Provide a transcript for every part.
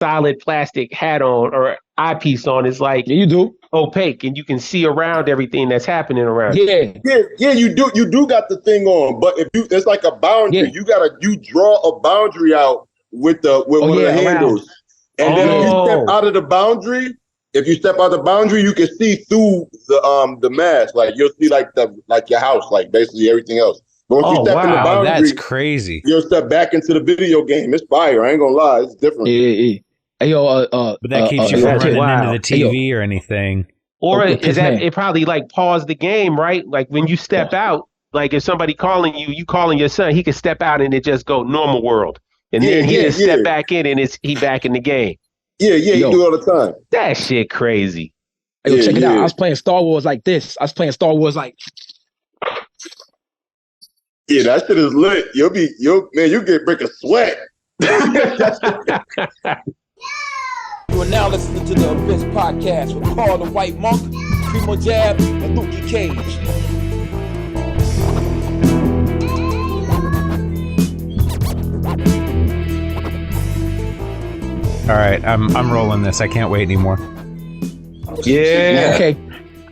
solid plastic hat on or eyepiece on, it's like you do opaque, and you can see around everything that's happening around. Yeah. You do got the thing on, but it's like a boundary. You draw a boundary out with one of the handles, and then if you step out of the boundary. If you step out the boundary, you can see through the mask. Like you'll see like your house, like basically everything else. But once you step in the boundary, that's crazy. You'll step back into the video game. It's fire. I ain't gonna lie, it's different. Yeah. Hey, yo, but that keeps you from running into the TV or anything. Or is that it? Probably like pause the game, right? Like when you step out, like if somebody calling you calling your son, he can step out and it just go normal world, and then he just step back in and he back in the game. Yeah, you do all the time. That shit crazy. Hey, check it out. I was playing Star Wars like this. I was playing Star Wars like. Yeah, that shit is lit. You break a sweat. You are now listening to the Abyss Podcast with Carl the White Monk, Primo Jab, and Luke Cage. All right, I'm rolling this. I can't wait anymore. Yeah.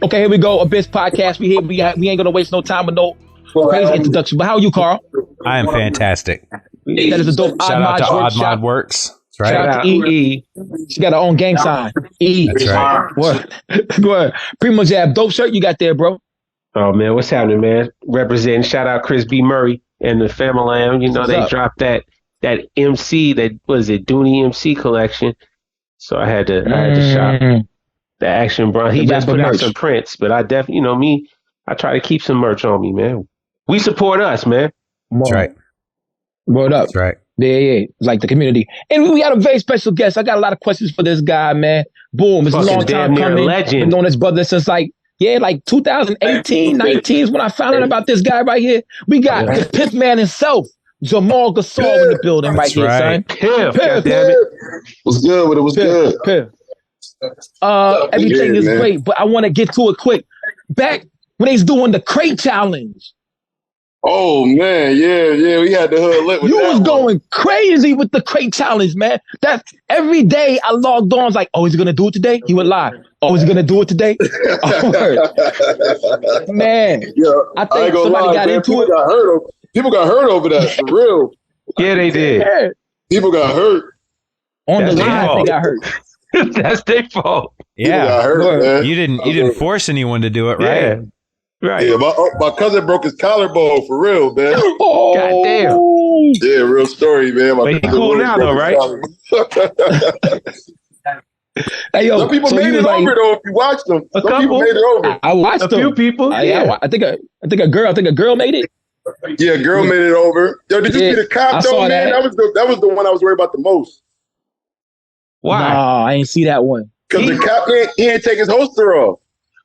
Okay. Here we go. Abyss Podcast. We here. We ain't gonna waste no time with no crazy introduction. But how are you, Carl? I am fantastic. That is a dope. Shout out to Odd Mod Works. That's right. Shout out to E. She got her own gang sign. E. That's right. Word. Primo Jab. Dope shirt you got there, bro. Oh man, what's happening, man? Representing. Shout out Chris B. Murray and the Family. You know they dropped that MC, that was it, Dooney MC collection. So I had to shop the Action Bron. He just put out some prints, but I definitely, me, I try to keep some merch on me, man. We support us, man. That's right. Word up. That's right. Yeah. Like the community. And we got a very special guest. I got a lot of questions for this guy, man. Boom. It's a long time coming. Legend. Been known this brother since like 2018, 19 is when I found out about this guy right here. We got the Pip Man himself. Jamal Gasol in the building right here, son. Piff, goddammit. What's good with it? What's good? Piff. Everything is great, but I want to get to it quick. Back when they was doing the crate challenge. Oh man, yeah, we had the hood lit with that. You was going crazy with the crate challenge, man. That every day I logged on, I was like, oh, is he gonna do it today? He would lie. Oh, is he gonna do it today? Man, I think somebody got into it. People got hurt over that, for real. Yeah, they did. Yeah. People got hurt. On the line, they got hurt. That's their fault. Yeah, got hurt, man. You didn't force anyone to do it, right? Yeah. Right. Yeah, my cousin broke his collarbone, for real, man. Oh, goddamn. Yeah, real story, man. But he cool now, though, right? Hey, yo, some people made it over though. If you watch them, some people made it over. I watched a few people. I think a girl made it. Yeah, girl made it over. Yo, did you see the cop though, man? That was the one I was worried about the most. Why? No, I ain't see that one. Because the cop he ain't take his holster off.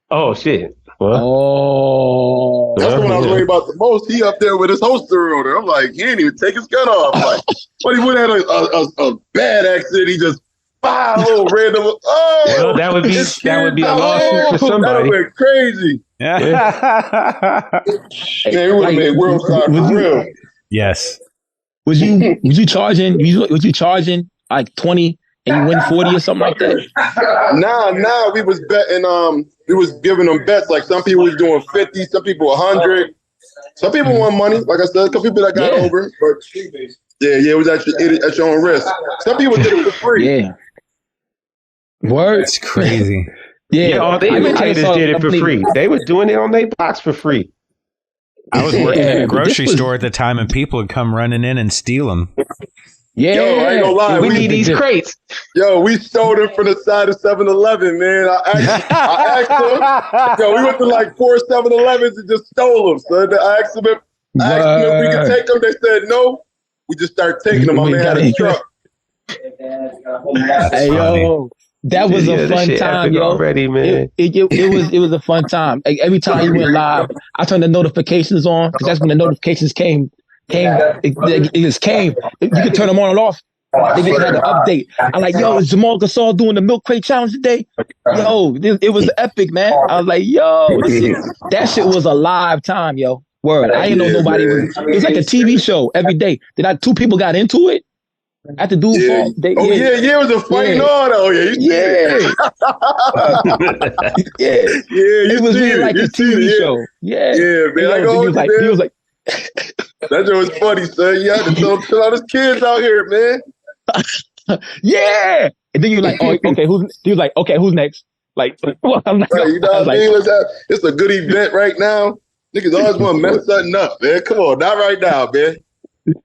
Oh shit. Well, that's the one I was worried about the most. He up there with his holster on there. I'm like, he ain't even take his gun off. Like, but he would have had a bad accident. He just a little random. Oh, well, that would be a lawsuit for somebody. That would be crazy. Yeah. He would have made world star for real. Yes. Was you charging like 20 and you win 40 or something like that? Nah. We was betting. We was giving them bets. Like some people was doing 50, some people 100. Some people won money. Like I said, a couple people that got over. But yeah, it was at your own risk. Some people did it for free. Yeah. Word. That's crazy. Yeah, all the imitators did it for free. They were doing it on their box for free. I was working at a grocery store at the time, and people would come running in and steal them. Yeah, yo, I ain't gonna lie. We need these crates. Yo, we stole them from the side of 7-Eleven, man. I asked them. Yo, we went to like 4 7-Elevens and just stole them. So I asked them if we could take them. They said no. We just started taking them. My man had a truck. Hey, yo. That was a fun time, yo. Already, man. It was a fun time. Like, every time you went live, I turned the notifications on because that's when the notifications came. It just came. You could turn them on and off. They just had an update. I'm like, yo, is Jamal Gasol doing the milk crate challenge today? Yo, it was epic, man. I was like, yo, that shit was a live time, yo. Word. I didn't know nobody. It was like a TV show every day. Two people got into it? At the dude fall. It was a fight on. Oh yeah, you see it. It was really like a TV show. Yeah, man. He was like, that was funny, son. You had to tell all these kids out here, man. Yeah, and then you're like, oh, okay, who's next? Like, I'm not, right, you know what I mean? It's a good event right now. Niggas always want to mess something up, man. Come on, not right now, man.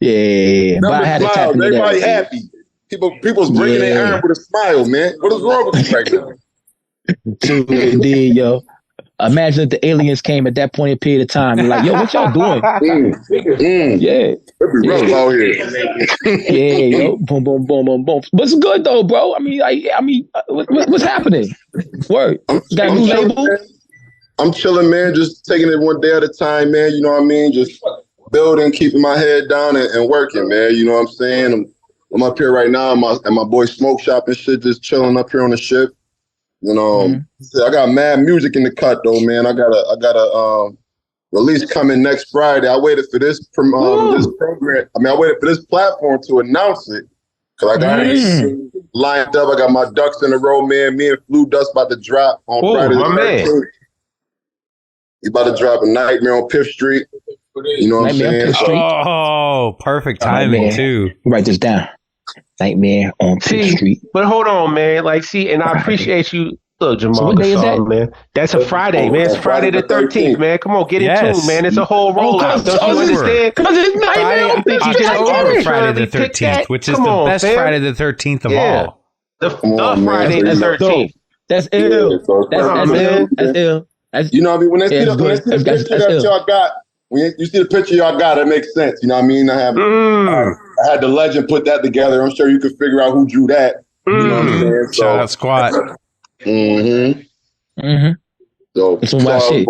Yeah, but I had to tap into everybody happy. People's breaking their arm with a smile, man. What is wrong with you right now? Dude, yo. Imagine if the aliens came at that point in period of time. You're like, yo, what y'all doing? Yeah. It'd be rough out here. Yeah, yo. Boom, boom, boom, boom, boom. But it's good though, bro. I mean, what's happening? Word. Got a new label? I'm chilling, man. Just taking it one day at a time, man. You know what I mean? Just building, keeping my head down and working, man. You know what I'm saying? I'm up here right now at my boy Smoke Shop and shit, just chilling up here on the ship. You know, I got mad music in the cut though, man. I got a release coming next Friday. I waited for this program. I waited for this platform to announce it because I got it lined up. I got my ducks in a row, man. Me and Flu Dust about to drop on Friday the 13th. He about to drop a Nightmare on Piff Street. You know what I'm saying? Oh, perfect timing too. Write this down. Nightmare on Piff Street. But hold on, man. Like, see, and I appreciate you. Look, Jamal Gasol, man. That's a Friday, man. It's Friday the 13th, man. Come on, get in tune, man. It's a whole rollout. Don't you understand? Because it's Nightmare on Piff Street. October Friday the 13th, which is the best Friday the 13th of all. The Friday the 13th. That's ill. That's ill. You know what I mean? When they see the picture that y'all got, when you see the picture y'all got, it makes sense. You know what I mean? I had the legend put that together. I'm sure you could figure out who drew that. You know what I'm saying? So, shout out Squat. So some wild shit.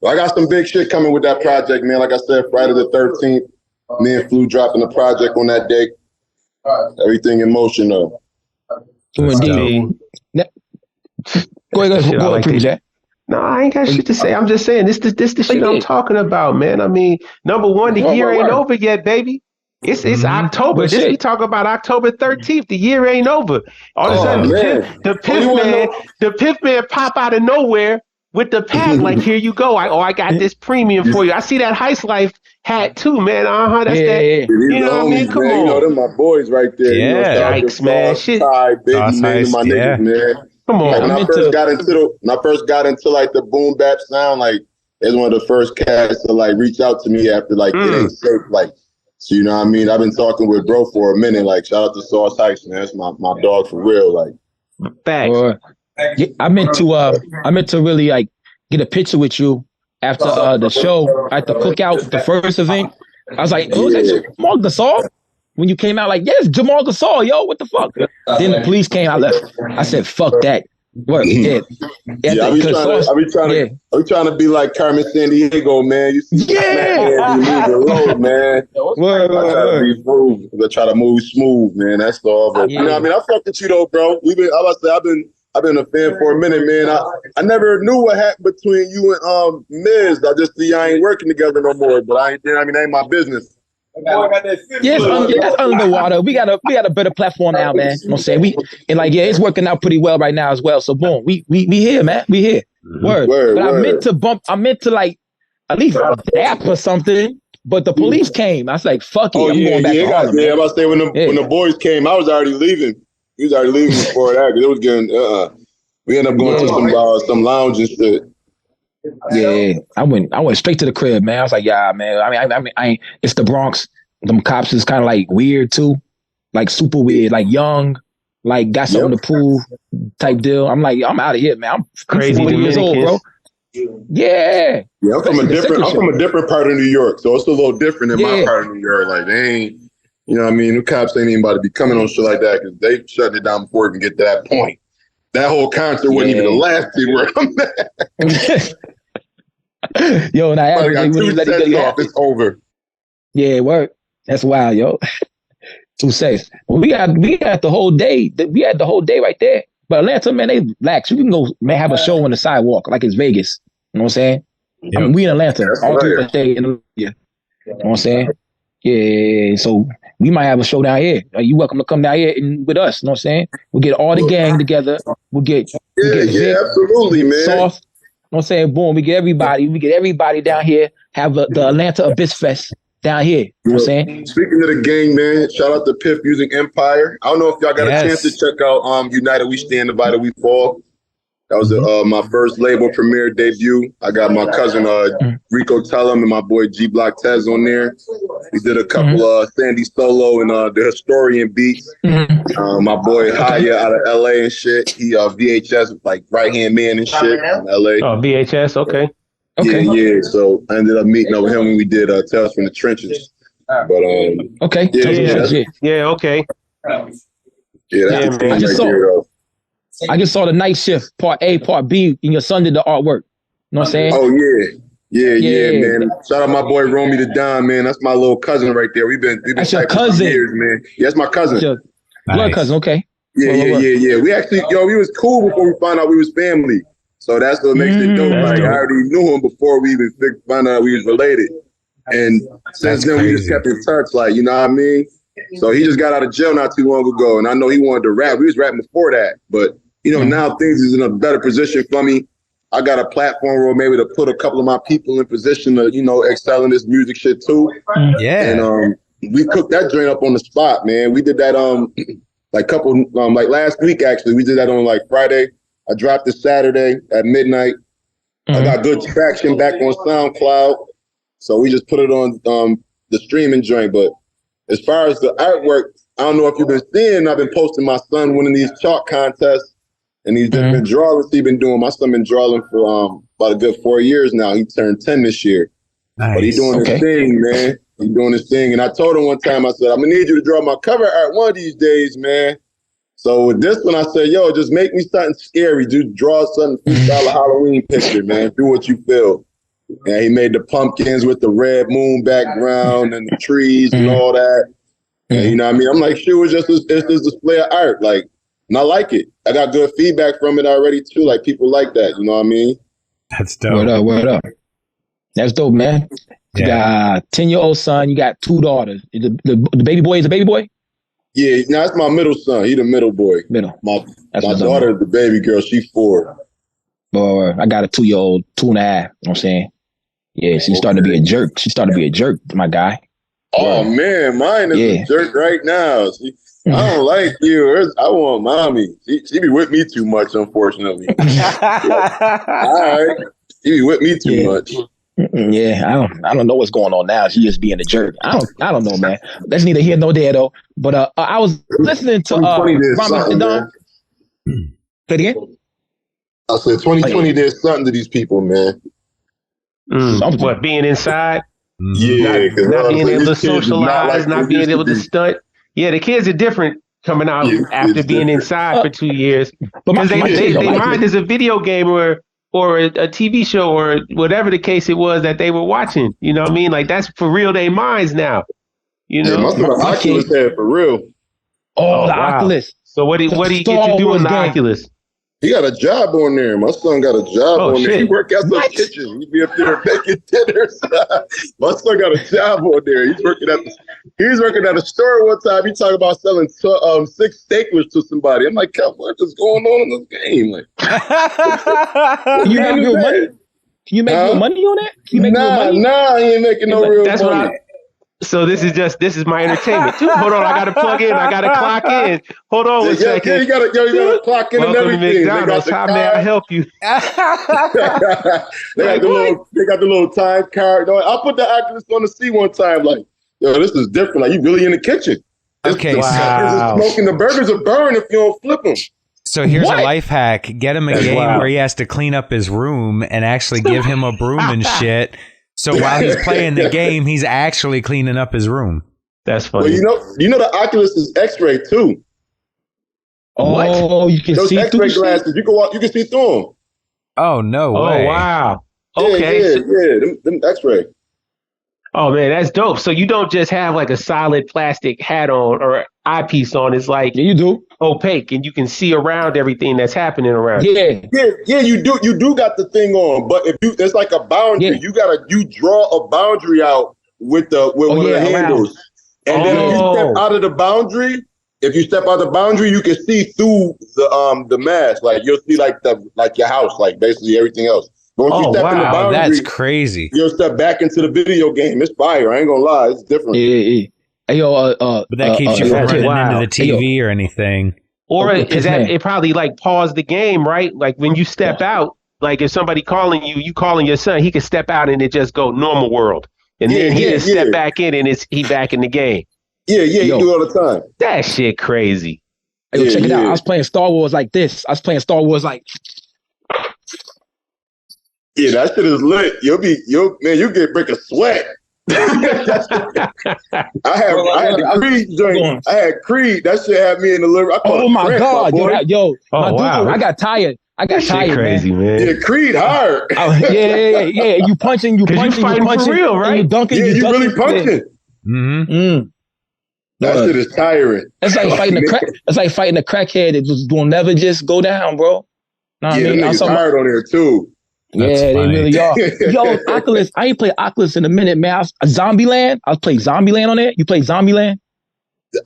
I got some big shit coming with that project, man. Like I said, Friday the 13th, me and Flu dropping the project on that day. Everything in motion, though. Go ahead, Jack. No, I ain't got shit to say. I'm just saying this the shit I'm talking about, man. I mean, number one, the year ain't over yet, baby. It's October. This we talk about October 13th. The year ain't over. All of a sudden, the Piff man pop out of nowhere with the pack. Like, here you go. I got this premium for you. I see that Heist Life hat too, man. That's that. You know what I mean? Come on. You know, them my boys right there. Yeah, yikes, man. Shit. Baby, man, my niggas, man. Come on. Like, when I first got into like the boom bap sound, like it's one of the first cats to like reach out to me after like it ain't safe, like. So you know what I mean? I've been talking with bro for a minute. Like, shout out to Sauce Heist, man. That's my dog for real. Like, thanks. I meant to really like get a picture with you after the show at the cookout, the first event. I was like, oh, is that Jamal Gasol? When you came out, like, yes, Jamal Gasol, yo, what the fuck? Then the police came. I left. I said, fuck that. Work. Yeah. I be trying to be like Carmen Sandiego, man. You see, you move the road, man. I try to move smooth, man. That's all. But you know what I mean? I fuck with you though, bro. I've been a fan for a minute, man. I never knew what happened between you and Miz. I just see y'all ain't working together no more. But that ain't my business. Yes, that's under the water. We got a better platform now, man. You know what I'm saying? It's working out pretty well right now as well. So boom, we here, man. We here. Word. But I meant to like at least rap or something. But the police came. I was like, fuck it. I'm going back to Harlem. Yeah, I was saying when the boys came, I was already leaving. He was already leaving before that because it was getting we ended up going to some lounge and shit. Yeah, I went straight to the crib, man. I was like, yeah, man. I mean, it's the Bronx. Them cops is kind of like weird too, like super weird, like young, like got something to prove type deal. I'm like, I'm out of here, man. I'm crazy 40 years old, bro. Yeah. I'm from a different part of New York, so it's a little different in my part of New York. Like they ain't, you know what I mean? The cops ain't even about to be coming on shit like that because they shut it down before it can get to that point. That whole concert wasn't even the last thing where I'm at. Yo, and I got 2 sets off. It's over. Yeah, work. That's wild, yo. 2 sets. Well, we had the whole day. We had the whole day right there. But Atlanta, man, they lax. You can go have a show on the sidewalk like it's Vegas. You know what I'm saying? Yep. I mean, we in Atlanta all through the day. You know what I'm saying? Yeah. So we might have a show down here. You welcome to come down here and with us. You know what I'm saying? We'll get all the gang together. We'll get Vic, absolutely, man. Soft. You know what I'm saying? Boom, we get everybody down here. Have the Atlanta Abyss Fest down here. You know what I'm saying? Speaking of the gang, man, shout out to Piff Music Empire. I don't know if y'all got a chance to check out United We Stand, Divided We Fall. That was my first label premiere debut. I got my cousin Rico Tellum and my boy G Block Tez on there. We did a couple Sandy Solo and the Historian beats. My boy Haya out of LA and shit. He VHS like right hand man and shit in LA. Oh, VHS, okay. Yeah. So I ended up meeting up with him when we did Tales from the Trenches. But okay. Okay. I just saw the Night Shift, part A, part B, and your son did the artwork. You know what I'm saying? Oh, yeah, man. Shout out my boy Romy the Don, man. That's my little cousin right there. We've been that's your cousin. For years, man. Yeah, that's my cousin. Your blood cousin, okay. Yeah. We actually, we was cool before we found out we was family. So that's what makes it dope. Like, I already knew him before we even found out we was related. And since then, we just kept in touch, like, you know what I mean? So he just got out of jail not too long ago, and I know he wanted to rap. We was rapping before that, but now things is in a better position for me. I got a platform where maybe to put a couple of my people in position to, excel in this music shit too. Yeah. And we cooked that joint up on the spot, man. We did that like last week actually. We did that on like Friday. I dropped it Saturday at midnight. I got good traction back on SoundCloud, so we just put it on the streaming joint. But as far as the artwork, I don't know if you've been seeing. I've been posting my son winning these chalk contests. And these different drawings he's been doing. My son been drawing for about a good 4 years now. He turned 10 this year. Nice. But he's doing his thing, man. He's doing his thing. And I told him one time, I said, I'm going to need you to draw my cover art one of these days, man. So with this one, I said, yo, just make me something scary. Just draw something freestyle a Halloween picture, man. Do what you feel. And he made the pumpkins with the red moon background and the trees and all that. And you know what I mean? I'm like, sure, it's just this display of art. Like, and I like it. I got good feedback from it already too. Like people like that. You know what I mean? That's dope. Word up. That's dope, man. You got a 10-year-old son. You got 2 daughters. The baby boy is a baby boy? Yeah, that's my middle son. He the middle boy. Middle. My daughter is the baby girl. She's 4. I got a 2-year-old, 2.5. You know what I'm saying? Yeah, she's starting to be a jerk. She's starting to be a jerk, my guy. Oh, man. Mine is a jerk right now. I don't like you. I want mommy. She be with me too much, unfortunately. All right. She be with me too much. Yeah, I don't know what's going on now. She just being a jerk. I don't know, man. That's neither here nor there, though. But I was listening to Rami Don. Say it again? I said 2020 did something to these people, man. What, being inside? Yeah. Not being able to socialize, not being able to stunt. Yeah, the kids are different coming out after being inside for 2 years. Because they mind is a video game or a TV show or whatever the case it was that they were watching. You know what I mean? Like that's for real their minds now. You know? Yeah, must have an Oculus head for real. Oh, the Oculus. So what do you get to do in the Oculus? He got a job on there. My son got a job on there. He work out the kitchen. He be up there making dinners. My son got a job on there. He's working at a store one time. He talking about selling 6 staplers to somebody. I'm like, what is going on in this game? Like, Can you make real money? Can you make real money on that? Can you make real money? Nah, he ain't making no real money. So this is my entertainment too. Hold on, I gotta plug in. I gotta clock in. Hold on one second. Yeah, you gotta clock in. Welcome and everything. To McDonald's. How may I help you? They got the little time card. I'll put the Oculus on the C one time. Like, yo, this is different. Like, you really in the kitchen. Okay, smoking. The burgers are burn if you don't flip them. So here's a life hack. Get him a game where he has to clean up his room and actually give him a broom and shit. So while he's playing the game, he's actually cleaning up his room. That's funny. Well, you know the Oculus is X-ray too. Oh, you can those see X-ray through glasses. You can see through them. Oh no way! Oh wow. Okay. Yeah. Them X-ray. Oh man, that's dope. So you don't just have like a solid plastic hat on or eyepiece on. It's like you do opaque, and you can see around everything that's happening around. Yeah. You do got the thing on, but there's like a boundary. You draw a boundary out with one of the handles. And then if you step out of the boundary, you can see through the mask. Like you'll see like your house, like basically everything else. But once you step in the boundary, that's crazy. You'll step back into the video game. It's fire. I ain't gonna lie, it's different. Yeah. Hey, yo, but that keeps you from running into the TV or anything. Or is that it probably like pause the game, right? Like when you step out, like if somebody calling you calling your son, he can step out and it just go normal world. And then he just step back in and he back in the game. Yeah, you do all the time. That shit crazy. Hey, check it out. I was playing Star Wars like this. I was playing Star Wars like. Yeah, that shit is lit. You get break a sweat. I had the Creed joint. I had Creed. That shit had me in the liver. Oh my God, dude, I got tired. Crazy, man. Yeah, Creed hard. Yeah. You punching, you fighting for real, right? You dunking, you really punching. Mm-hmm. That shit is tiring. It's like fighting a crackhead that just will never just go down, bro. Know what I mean? I'm tired on there too. That's funny. They really are. Yo, Oculus. I ain't played Oculus in a minute, man. Zombieland. I played Zombieland on there. You play Zombieland?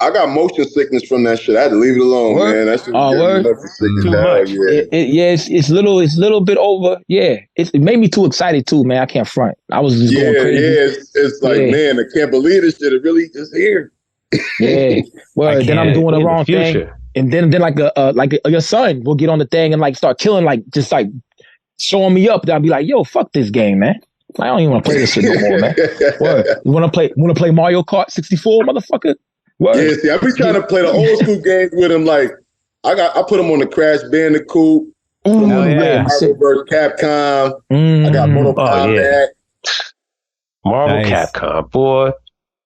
I got motion sickness from that shit. I had to leave it alone, man. That shit was too much. It's little bit over. Yeah, it made me too excited too, man. I can't front. I was just going crazy. Yeah, it's like, man, I can't believe this shit. It really is here. Yeah. Well, then I'm doing the wrong thing, and then like your son will get on the thing and like start killing, like just like showing me up. Then I'll be like, yo, fuck this game, man. I don't even want to play this shit no more, man. What? You want to play Mario Kart 64, motherfucker? What? Yeah, see, I be trying to play the old school games with him. Like, I put him on the Crash Bandicoot. Marvel vs. Capcom. I got Mortal Kombat. Marvel Capcom, boy.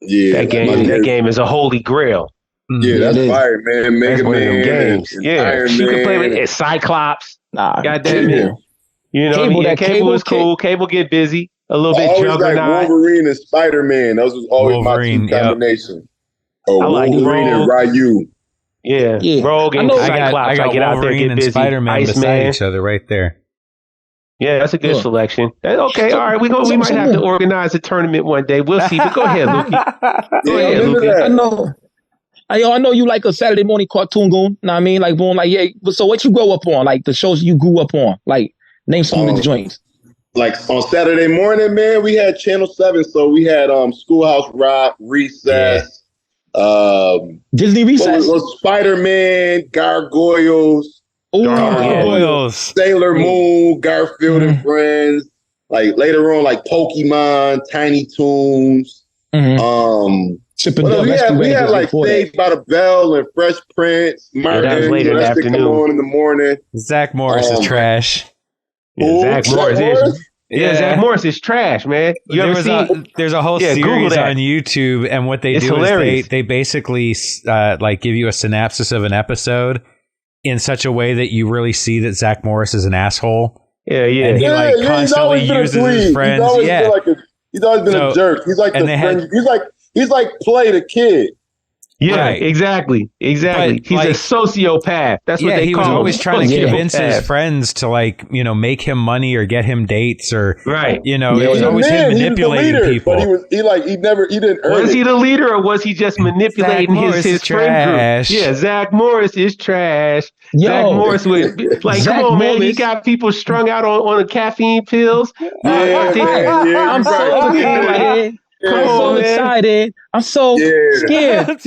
Yeah, that game is a holy grail. Yeah, that's fire, man. Mega Man games. Yeah, you can play with it. Cyclops. Goddamn it. You know, Cable was cool. Cable get busy a little bit. Juggernaut. Like Wolverine and Spider-Man. Those was always my two combination. I like Wolverine and Ryu. Yeah. Rogue and Cyclops. I got Wolverine and Spider-Man beside each other right there. Yeah, that's a good selection. Okay, all right. We might have to organize a tournament one day. We'll see. But go ahead, Lukey. Go ahead, Lukey. I know you like a Saturday morning cartoon goon. Know what I mean? Like, boom, like, yeah. So what you grow up on? Like the shows you grew up on? Like, name some of the joints. Like on Saturday morning, man, we had Channel 7. So we had Schoolhouse Rock, Recess, Disney Recess, Spider-Man, Gargoyles. Sailor Moon, Garfield and Friends. Like later on, like Pokemon, Tiny Toons. We had like Saved by the Bell and Fresh Prince. Martin, that was later in the afternoon. Come on in the morning. Zach Morris is trash. Zach Morris is. Yeah, Zach Morris is trash, man. There's a whole series on YouTube, and what they do is they basically like give you a synopsis of an episode in such a way that you really see that Zach Morris is an asshole. Yeah. And he constantly uses his friends. He's always been a jerk. He's like he's like play the kid. Yeah, exactly. He's a sociopath. That's what they call him. He was always trying to convince his friends to make him money or get him dates or it was always him manipulating people. But he didn't earn Was he the leader or was he just manipulating his friend group? Yeah, Zach Morris is trash. Zach Morris would come on, man. He got people strung out on the caffeine pills. I'm so excited. I'm so excited. I'm so scared. I'm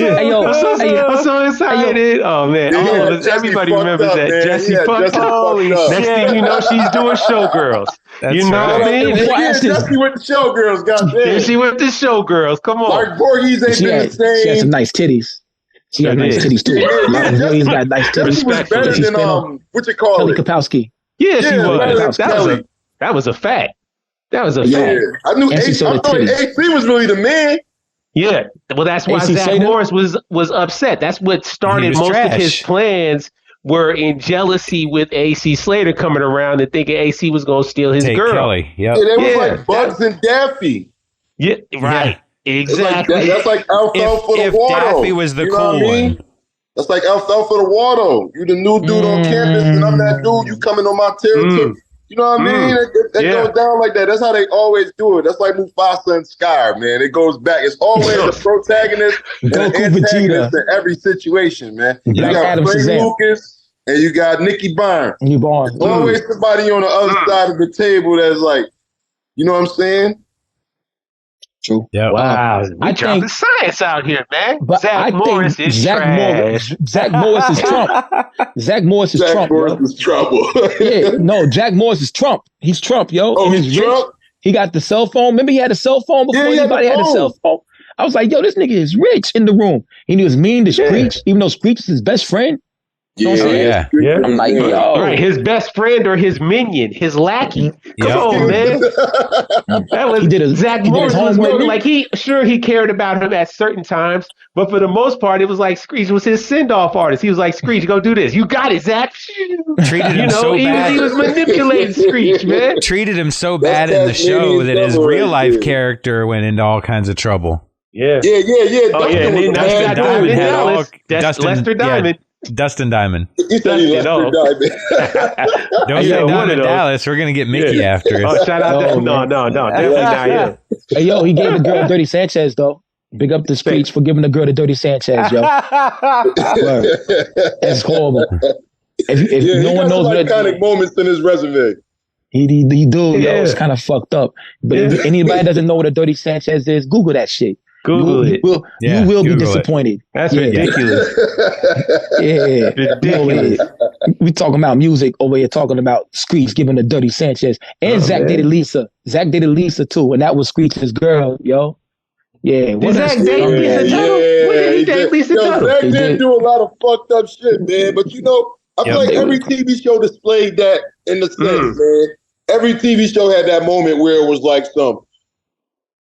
so excited. Oh man, everybody remembers that. Jesse fucked up. Next thing you know, she's doing Showgirls. You know what I mean? Jesse with the Showgirls, goddamn. She with the Showgirls. Come on. Mark Voorhees ain't been the same. She has some nice titties. She got nice titties too. Voorhees got nice titties. She was better than what you call Kelly it? Kapowski. Yeah, she was. That was a fact. That was a fact. Yeah, I knew AC was really the man. Yeah, well, that's why Zach Morris was upset. That's what started most of his plans. Were in jealousy with AC Slater coming around and thinking AC was going to steal his girl. Kelly. Yep. Yeah, they was like Bugs and Daffy. Yeah, right. Yeah. Exactly. That's like Alfalfa the Waldo. Daffy was the cool one. That's like Alfalfa the Waldo. You the new dude on campus, and I'm that dude. You coming on my territory. You know what I mean? It goes down like that. That's how they always do it. That's like Mufasa and Scar, man. It goes back. It's always the protagonist and the antagonist in every situation, man. You got Frank Lucas and you got Nicky Barnes. There's always somebody on the other side of the table that's like, you know what I'm saying? True. Yeah. Wow. We dropping science out here, man. But Zach Morris is trash. Zach Morris is Trump. Zach Morris is Trump. Zach Morris is trouble. Jack Morris is Trump. He's Trump, yo. Oh, he's Trump? He got the cell phone. Remember he had a cell phone before anybody had a cell phone? I was like, yo, this nigga is rich in the room. And he was mean to Screech, even though Screech is his best friend. Yeah. I'm like, yo. All right, his best friend or his minion, his lackey. Come on, man. That was Zach Morris was like he cared about him at certain times, but for the most part, it was like Screech was his send-off artist. He was like, Screech, go do this. You got it, Zach. Treated him so bad. He was manipulating Screech, man. Treated him so bad in the show that his real life character went into all kinds of trouble. Yeah. Oh, and then Dustin Diamond had all Lester Diamond. Dustin Diamond. He said he Lester Diamond. Don't say down in Dallas. We're gonna get Mickey after us. Oh, shout out to no, definitely not him. Hey, yo, he gave the girl Dirty Sanchez though. Big up the Screech for giving the girl the Dirty Sanchez, yo. That's horrible. If no one knows what iconic moments in his resume. He do, yo. It's kind of fucked up. But if anybody doesn't know what a Dirty Sanchez is, Google that shit. Google it. You will be disappointed. That's ridiculous. Ridiculous. We talking about music over here, talking about Screech giving the Dirty Sanchez. And Zach dated Lisa. Zach dated Lisa too, and that was Screech's girl, yo. Yeah. Did Zach date Lisa Tuttle? When did he date Lisa Tuttle? Zach did do a lot of fucked up shit, man. But you know, I feel like every TV show displayed that in the sense, man. Every TV show had that moment where it was like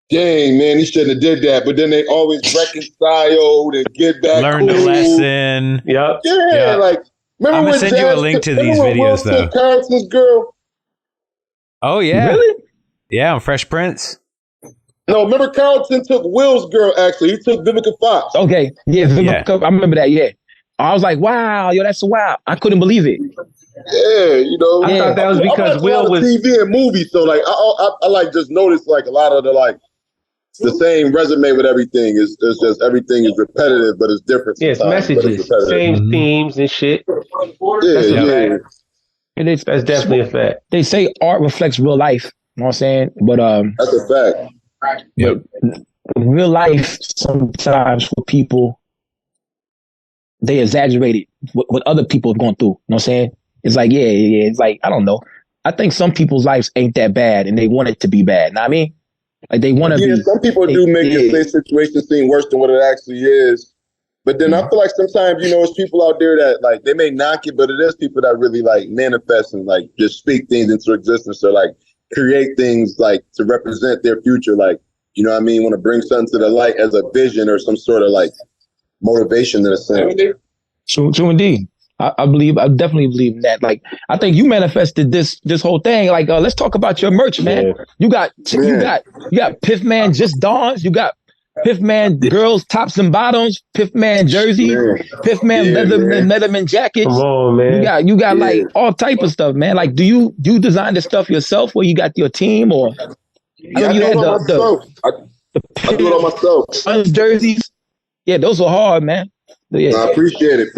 dang, man, he shouldn't have did that. But then they always reconciled and get back. Learned a lesson. Yep. Yeah, like, remember I'm going to send you a link to these videos, though. Carlton's girl? Oh, yeah. Really? Yeah, on Fresh Prince. No, remember Carlton took Will's girl, actually. He took Vivica Fox. Okay. Yeah, Vivica, I remember that, yeah. I was like, wow, yo, that's wild. I couldn't believe it. Yeah, you know. I thought that was because Will was TV and movies, so like I like just noticed like a lot of the same resume with everything is just everything is repetitive, but it's different. Yeah, it's messages, same themes and shit. Yeah. And that's definitely a fact. They say art reflects real life. You know what I'm saying? But that's a fact. But real life sometimes for people, they exaggerate it what other people have gone through. You know what I'm saying? It's like, it's like, I don't know. I think some people's lives ain't that bad and they want it to be bad. Know what I mean? Like they want to be. Some people do make their situation seem worse than what it actually is. But then I feel like sometimes, you know, it's people out there that like, they may knock it, but it is people that really like manifest and like just speak things into existence or like create things like to represent their future. Like, you know what I mean? Want to bring something to the light as a vision or some sort of like motivation in a sense. True indeed. I definitely believe in that. Like, I think you manifested this whole thing. Like, let's talk about your merch, man. You got Piff Man Just Dawns. You got Piff Man girls tops and bottoms. Piff Man jerseys. Piff Man Leatherman jackets. Come on, man. You got like all type of stuff, man. Like, do you design this stuff yourself, or you got your team, or? I do it all myself. I do it all myself. Suns jerseys. Yeah, those are hard, man. Yeah. I appreciate it.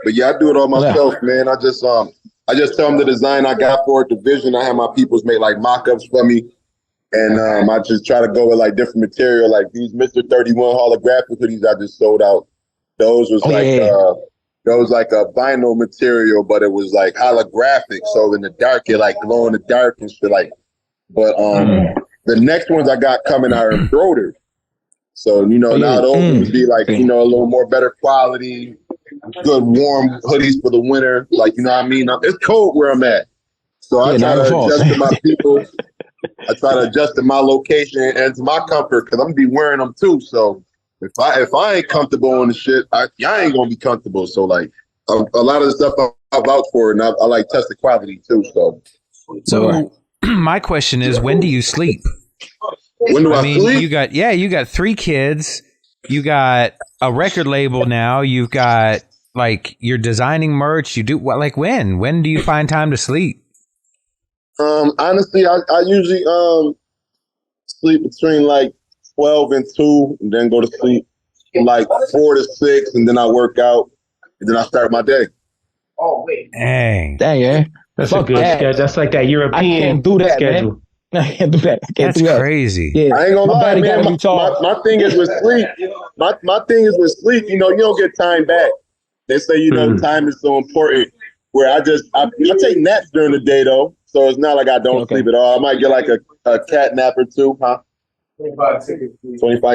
But yeah, I do it all myself, man. I just tell them the design I got for it, the vision. I have my peoples make like mock-ups for me. And I just try to go with like different material, like these Mr. 31 holographic hoodies I just sold out. Those was like a vinyl material, but it was like holographic. So in the dark, it like glow in the dark and shit like. But the next ones I got coming are embroidered. So, you know, now those would be like, you know, a little more better quality, good warm hoodies for the winter. Like, you know what I mean? It's cold where I'm at. So I try to adjust to my people. I try to adjust to my location and to my comfort because I'm going to be wearing them too. So if I ain't comfortable in the shit, y'all ain't going to be comfortable. So like a lot of the stuff I vouch for and I like test the quality too. So my question is, when do you sleep? When do I sleep? You got 3 kids. You got a record label now. You've got like you're designing merch. You do what? Like when? When do you find time to sleep? Honestly, I usually sleep between like 12 and 2, and then go to sleep like 4 to 6, and then I work out, and then I start my day. Oh wait, dang, yeah. That's a good schedule. That's like that European I can't do that, schedule. Man. I can't do that. That's crazy. Yeah. I ain't gonna lie, man. My thing is with sleep. My thing is with sleep. You know, you don't get time back. They say, you know, time is so important. Where I take naps during the day though, so it's not like I don't sleep at all. I might get like a cat nap or two, huh? 25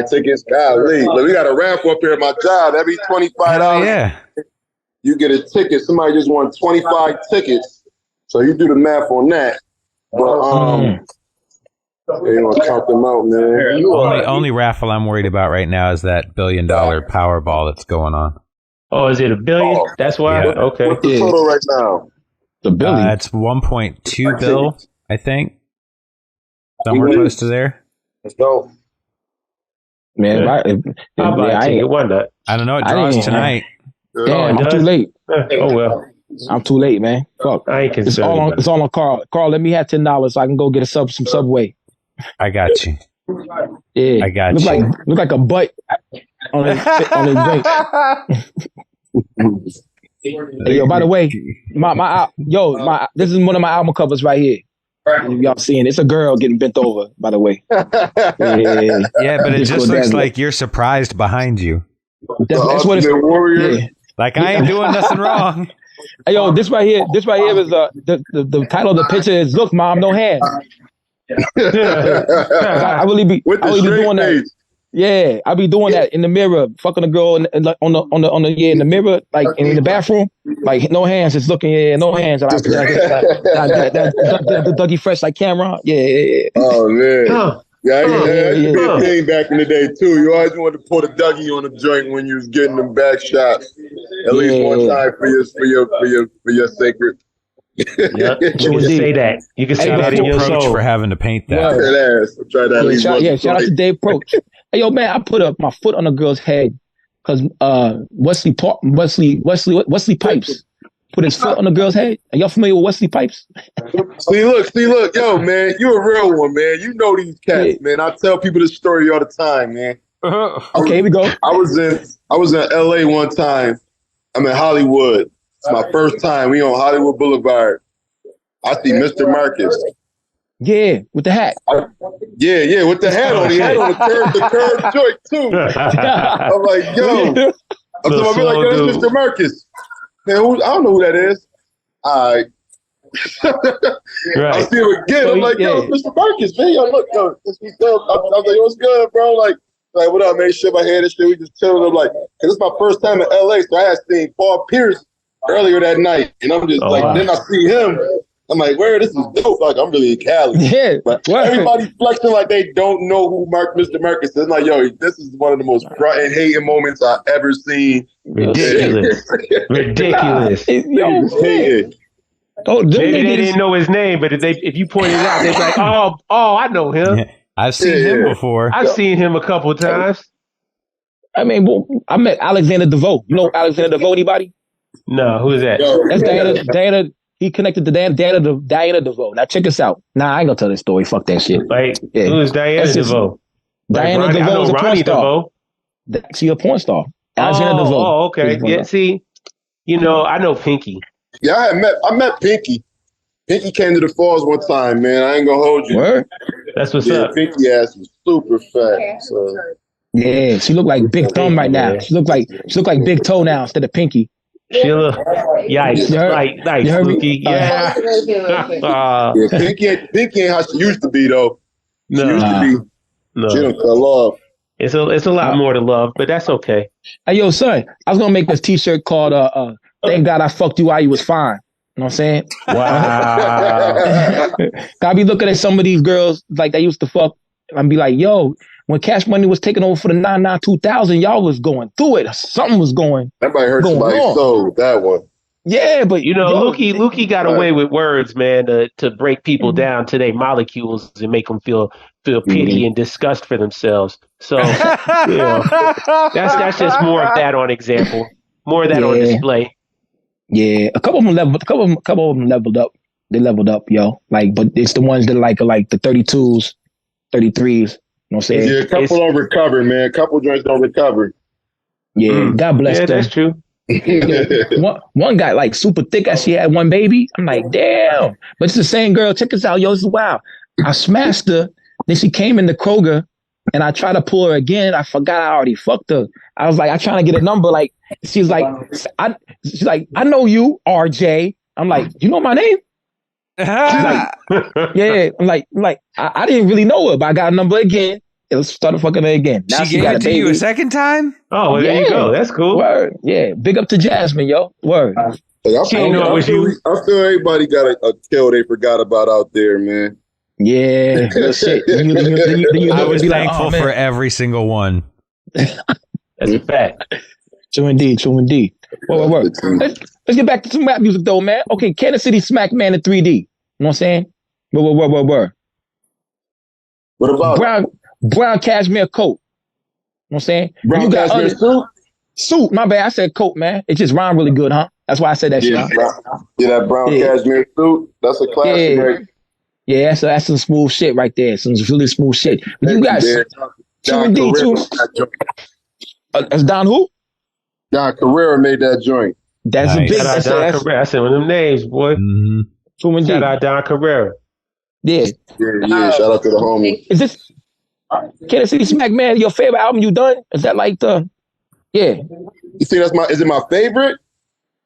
tickets. Golly, look, we got a raffle up here at my job. Every $25, yeah, you get a ticket. Somebody just won 25 tickets, so you do the math on that. But you want to count them out, man. Only raffle I'm worried about right now is that $1 billion Powerball that's going on. Oh, is it $1 billion? That's why. Yeah. Okay. What's the total right now? The billion. It's 1.2 bill, I think. Somewhere close to there. Let's go. Man, I'll buy a ticket. Why not? I don't know. It draws tonight. Damn, I'm too late. Oh well. I'm too late, man. Fuck. I ain't concerned. It's all on Carl. Carl, let me have $10 so I can go get some Subway. I got you. Yeah, I got you. Look like a butt on his drink. Hey, yo, by the way, this is one of my album covers right here. Y'all seeing it's a girl getting bent over, by the way. Yeah, but it just looks like you're surprised behind you. That's what it's warrior. Yeah. Like I ain't doing nothing wrong. Hey, yo, this right here is the title of the picture is "Look, Mom, No Hands." I really be doing that. Yeah, I be doing that in the mirror, fucking a girl in the mirror, like in the bathroom, like no hands, just looking, no hands. That Dougie Fresh like camera, yeah. Oh man, yeah. Thing back in the day too. You always wanted to put a Dougie on a joint when you was getting them back shots, at least one time for your sacred. Yeah, you can say that. You can say that in your Approach soul for having to paint that. Try that. Shout out to Dave Proach. Hey, yo, man, I put up my foot on a girl's head because Wesley Pipes put his foot on a girl's head. Are y'all familiar with Wesley Pipes? See, look, yo, man, you a real one, man. You know these cats, man. I tell people this story all the time, man. Okay, here we go. I was in LA one time. I'm in Hollywood. It's my first time. We on Hollywood Boulevard. I see Mr. Marcus. Yeah, with the hat. Yeah, with the hat on. He had on the curved joint too. I'm like, yo. I'm like, yo, that's Mr. Marcus. Man, I don't know who that is. All right. I see him again. I'm like, yo, Mr. Marcus, man. Yo, look, yo, this is good. I was like, yo, what's good, bro? Like, what up, man? Shit my head and shit. We just chilling. I'm like, cause it's my first time in LA, so I had seen Paul Pierce earlier that night, and I'm just then I see him. I'm like, where this is dope. Like, I'm really in Cali. Yeah. But everybody flexing like they don't know who Mr. Marcus is. I'm like, yo, this is one of the most front and hating moments I've ever seen. Ridiculous. Ridiculous. Hating. Maybe they didn't know his name, but if you pointed it out, they're like, oh, I know him. I've seen him before. I've seen him a couple of times. I mean, I met Alexander DeVoe. You know Alexander DeVoe, anybody? No, who is that? That's Diana. He connected to Diana DeVoe. Now check us out. Nah, I ain't gonna tell this story. Fuck that shit. Like, who is Diana DeVoe? Diana DeVoe is a porn star. She's a porn star. Alexander DeVoe. Oh, okay. Yeah, see, I know Pinky. Yeah, I met Pinky. Pinky came to the Falls one time, man. I ain't gonna hold you. Word? That's what's up. Pinky ass was super fat. So. Yeah, she looked like Big Thumb right now. She look like Big Toe now instead of Pinky. She look, yikes, like Spooky. Yeah. Pinky ain't how she used to be though. She used to be. No. She done fell off. It's a lot more to love, but that's okay. Hey, yo, son, I was gonna make this T-shirt called "Thank God I fucked you while you was fine." You know what I'm saying? Wow. I be looking at some of these girls like they used to fuck, and be like, yo. When Cash Money was taking over for the 99 2000, y'all was going through it. Something was going. That might hurt somebody's soul. That one. Yeah, but Lukey got away with words, man, to break people down to their molecules and make them feel pity and disgust for themselves. So that's just more of that on example, more of that on display. Yeah, a couple of them leveled up. They leveled up, yo. Like, but it's the ones that like the 32s, 33s. You know what I'm saying? Yeah, a couple don't recover, man. A couple joints don't recover. Yeah, God bless them. That's true. one got like super thick as she had one baby. I'm like, damn. But it's the same girl. Check this out, yo. This is wild. I smashed her. Then she came in the Kroger and I tried to pull her again. I forgot I already fucked her. I was like, I trying to get a number. Like, she's like, I know you, RJ. I'm like, you know my name? She's like, yeah. I'm like, I didn't really know her, but I got a number again. Let's start fucking her again. Now she gave it to you a second time? Oh, well, there you go. That's cool. Word. Yeah. Big up to Jasmine, yo. Word. I feel everybody got a kill they forgot about out there, man. Yeah. Good shit. I was thankful for every single one. That's a fact. True indeed. Word. Let's get back to some rap music though, man. Okay, Kansas City Smack Man in 3D. You know what I'm saying? Word. What about brown cashmere coat? You know what I'm saying? Brown cashmere suit? Suit, my bad. I said coat, man. It just rhymed really good, huh? That's why I said that shit. Yeah, that brown cashmere suit. That's a classic, right? Yeah, that's some smooth shit right there. Some really smooth shit. But you guys, Don Carrera. That's Don who? Don Carrera made that joint. That's nice. A big. Shout out Don Carrera. I said one of them names, boy. Mm-hmm. Shout out Don Carrera. Yeah. Shout out to the homie. Is this Kansas City Smack Man your favorite album you done? Is that like the? Yeah. You see, is it my favorite?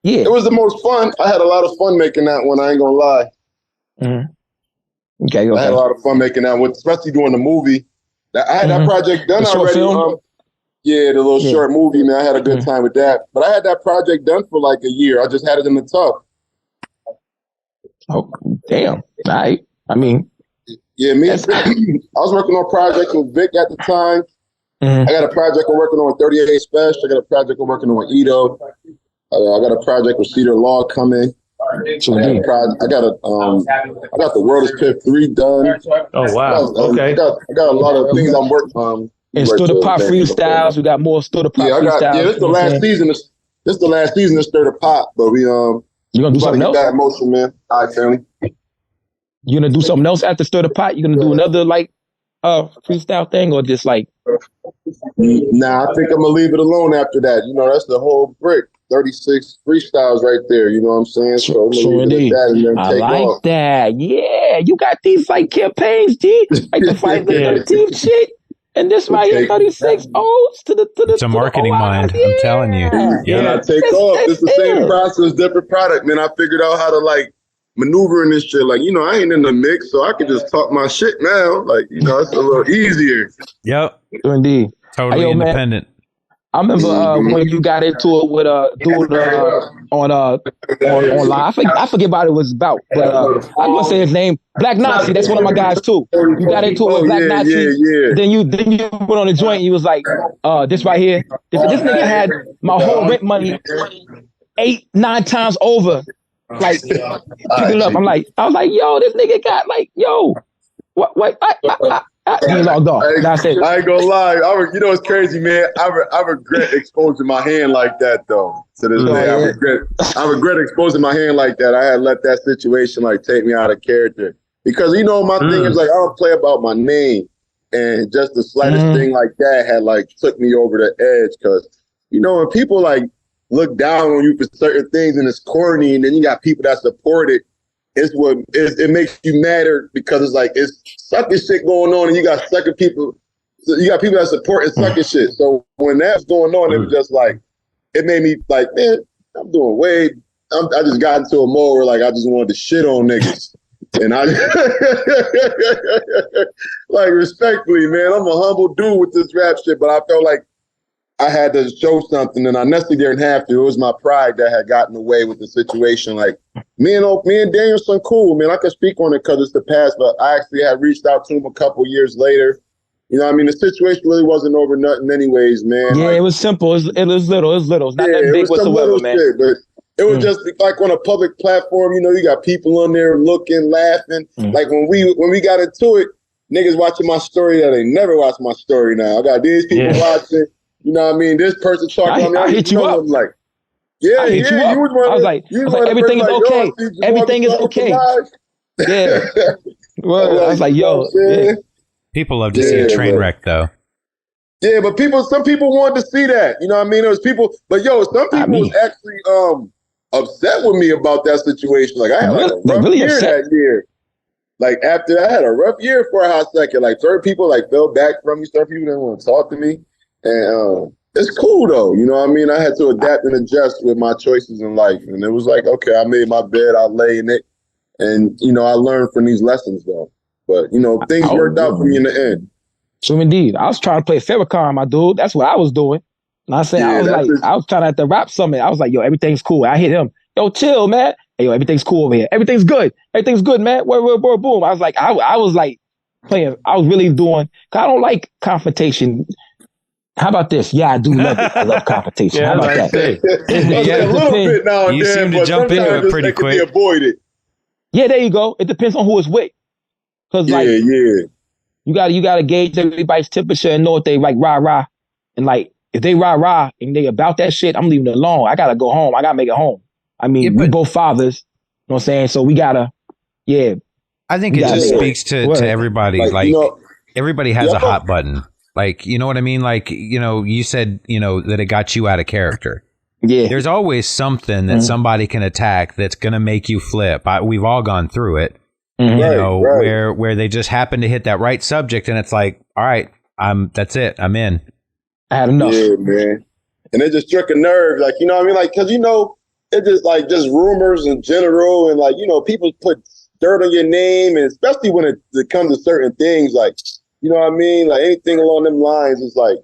Yeah. It was the most fun. I had a lot of fun making that one. I ain't gonna lie. Mm-hmm. Okay. I had a lot of fun making that one, especially doing the movie. I had that project done already. The little short movie, man. I had a good time with that. But I had that project done for like a year. I just had it in the tuck. Oh, damn. All right. I mean. Yeah, I was working on projects with Vic at the time. I got a project I'm working on with 38 Special. I got a project I'm working on with Ito. I got a project with Cedar Law coming. I got the World is Pip 3 done. Oh wow! Okay. I got a lot of things I'm working on. And Stir the Pot freestyles. We got more Stir the Pot freestyles. Yeah, this is the last season. This is the last season of Stir the Pot. But you gonna do something else? That motion, man. All right, family. You gonna do something else after Stir the Pot? You gonna do another like freestyle thing, or just like? Nah, I think I'm gonna leave it alone after that. You know, that's the whole brick. 36 freestyles right there. You know what I'm saying? So I'm gonna leave it at that and then take off. That. Yeah, you got these like campaigns, G, like the fight the 13th shit. And this right here, 36 O's to the. It's a marketing mind. I'm telling you. Yeah, I take off. It's the same process, different product, man. I figured out how to like maneuver in this shit. Like, you know, I ain't in the mix, so I can just talk my shit now. Like, you know, it's a little easier. Yep. Indeed. Totally independent. Man, I remember when you got into it with dude on live. I forget what it was about, but I'm gonna say his name, Black Nazi. That's one of my guys too. You got into it with Black Nazi. Yeah. Then you went on the joint. You was like, this right here. This nigga had my whole rent money 8-9 times over. Like picking it up. I was like, yo, this nigga got like, yo, what? He logged off. I ain't gonna lie. You know, it's crazy, man. I regret exposing my hand like that, though. To this day, I regret exposing my hand like that. I had let that situation like take me out of character because you know my thing is like I don't play about my name, and just the slightest thing like that had like took me over the edge. Because you know when people like look down on you for certain things and it's corny, and then you got people that support it. It makes you madder because it's like it's sucking shit going on, and you got sucking people. So you got people that support and sucking shit. So when that's going on, it was just like it made me like, man, I'm doing way. I just got into a mode where like I just wanted to shit on niggas, and I like respectfully, man, I'm a humble dude with this rap shit, but I felt like I had to show something, and I necessarily didn't have to. It was my pride that had gotten away with the situation. Like me and Danielson, cool, man. I could speak on it because it's the past, but I actually had reached out to him a couple years later. You know what I mean? The situation really wasn't over nothing anyways, man. Yeah, like, it was simple. It was little. It's not that big whatsoever, man. Shit, but it was just like on a public platform, you know, you got people on there looking, laughing. Like when we got into it, niggas watching my story that they never watch my story now. I got these people watching. You know what I mean? This person talking about me. I hit you up. Like, Yeah, I hit you up. I was like, everything is okay. Everything is okay. Yeah. Well, I was like, yo. Yeah. People love to see a train wreck, though. Yeah, but some people wanted to see that. You know what I mean? There was people, but some people was actually upset with me about that situation. Like I had like a rough year that year. Like after I had a rough year for a hot second. Like certain people like fell back from me. Certain people didn't want to talk to me. And it's cool though. You know what I mean? I had to adapt and adjust with my choices in life. And it was like, okay, I made my bed, I lay in it. And, I learned from these lessons though. But, things worked out for me in the end. So indeed. I was trying to play Farrakhan, my dude. That's what I was doing. And I said, I was trying to at the rap summit. I was like, yo, everything's cool. I hit him. Yo, chill, man. Hey, yo, everything's cool over here. Everything's good. Everything's good, man. Word, boom. I was like, I was like playing. I was really doing, cause I don't like confrontation. How about this? Yeah, I do love it. I love confrontation. How about that? A little bit now and you then, seem to jump into it pretty quick. Can be avoided. Yeah, there you go. It depends on who it's with. Cause you gotta gauge everybody's temperature and know if they like rah. And like, if they rah and they about that shit, I'm leaving it alone. I gotta go home. I gotta make it home. I mean, we both fathers. You know what I'm saying? So we gotta, I think it just speaks to everybody. Like everybody has a hot button. Like, you know what I mean? Like, you said, that it got you out of character. Yeah. There's always something that somebody can attack that's going to make you flip. We've all gone through it, where they just happen to hit that right subject. And it's like, all right, that's it. I'm in. I had enough. Yeah, man. And it just struck a nerve. Like, you know what I mean? Like, cause it's just like just rumors in general. And like, people put dirt on your name. And especially when it comes to certain things, like, you know what I mean? Like anything along them lines is like,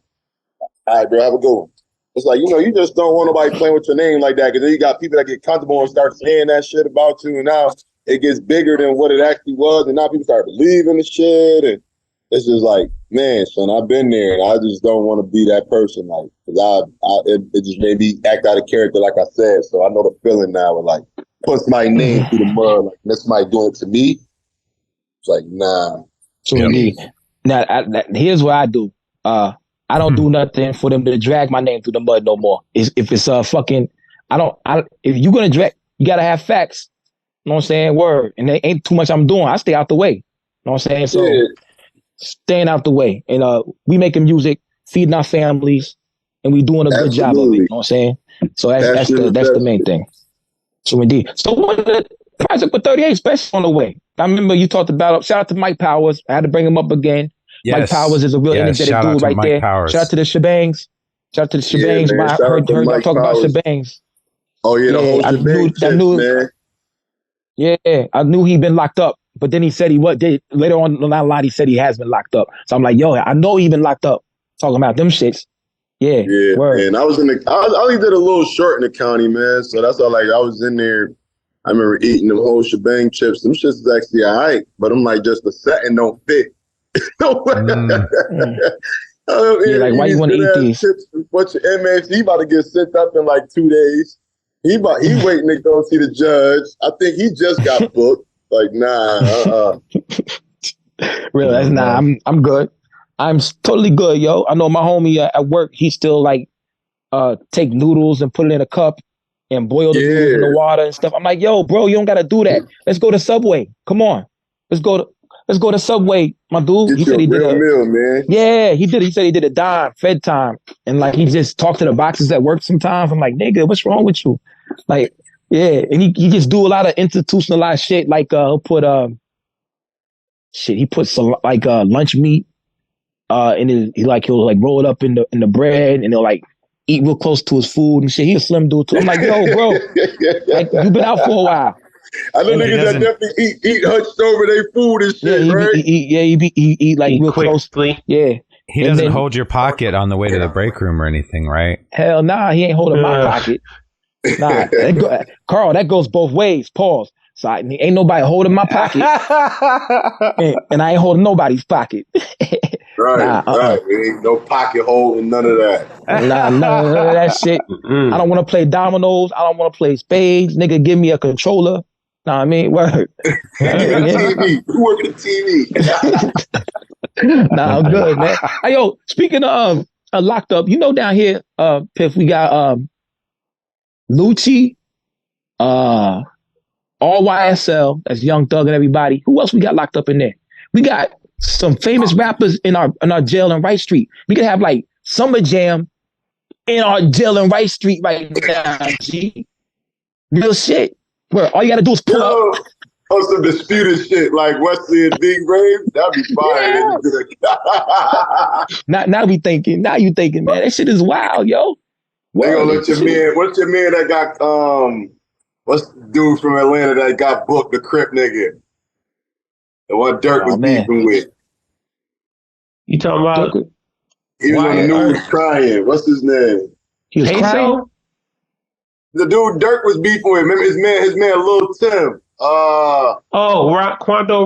all right, bro, have a good one. It's like, you just don't want nobody playing with your name like that. Because then you got people that get comfortable and start saying that shit about you. And now it gets bigger than what it actually was. And now people start believing the shit. And it's just like, man, son, I've been there. And I just don't want to be that person. Like, because it just made me act out of character, like I said. So I know the feeling now of like, put my name through the mud. Like, that's somebody doing it to me. It's like, nah. Now, here's what I do. I don't do nothing for them to drag my name through the mud no more. If it's if you're going to drag, you got to have facts. You know what I'm saying? Word. And there ain't too much I'm doing. I stay out the way. You know what I'm saying? So staying out the way. And we making music, feeding our families, and we doing a good job of it. You know what I'm saying? So that's the main thing. So indeed. So what the project with 38 Special on the way. I remember you talked about, shout out to Mike Powers. I had to bring him up again. Yes. Mike Powers is a real energetic dude right there. Powers. Shout out to the Shebangs. Shout out to the Shebangs. Yeah, I heard y'all talk about Shebangs. Oh, yeah, the whole Shebang man. Yeah, I knew he'd been locked up. But then he said later on the line, he said he has been locked up. So I'm like, yo, I know he been locked up. Talking about them shits. Yeah. Yeah, man. I only did a little short in the county, man. So that's all, like, I was in there. I remember eating them whole shebang chips. Them shits is actually all right, but I'm like, just the setting don't fit. Like, why you want to eat these? Chips with a bunch of MFs. He about to get sent up in like 2 days. He waiting to go see the judge. I think he just got booked. Like, nah, Really, nah, I'm good. I'm totally good, yo. I know my homie at work, he still like take noodles and put it in a cup and boil the noodles in the water and stuff. I'm like, yo, bro, you don't gotta do that. Let's go to Subway. Come on. Let's go to Subway, my dude. He said he did a meal, man. Yeah, he did. He said he did a dime, fed time. And like he just talked to the boxes at work sometimes. I'm like, nigga, what's wrong with you? Like, yeah. And he just do a lot of institutionalized shit. Like he'll put he put some like lunch meat he'll like roll it up in the bread and he'll like eat real close to his food and shit. He a slim dude too. I'm like, yo, bro, like you been out for a while. I know niggas that definitely eat hunched over their food and shit, right? He eat like real closely. Yeah. He doesn't hold your pocket on the way to the break room or anything, right? Hell nah, he ain't holding my pocket. Nah, Carl, that goes both ways. Pause. So ain't nobody holding my pocket, and I ain't holding nobody's pocket. Right. Ain't no pocket holding, none of that. None of that shit. I don't want to play dominoes. I don't want to play spades. Nigga, give me a controller. Nah, I mean, word. TV. Who working the TV? Nah, I'm good, man. Hey, yo, speaking of locked up, down here, Piff, we got Lucci, all YSL, that's Young Thug and everybody. Who else we got locked up in there? We got some famous rappers in our jail in Wright Street. We could have like Summer Jam in our jail in Wright Street right now, G. Real shit. Where all you gotta do is pull up. On some disputed shit like Wesley and Big Rave, that'd be fire. Yeah. Now you thinking, man, that shit is wild, yo. They gonna let your man. What's your man that got what's the dude from Atlanta that got booked, the Crip nigga? The one Dirk was beefing with. You talking about? He was on the news crying. What's his name? He was crying. The dude Dirk was beefing with. Remember his man Lil Tim. Quando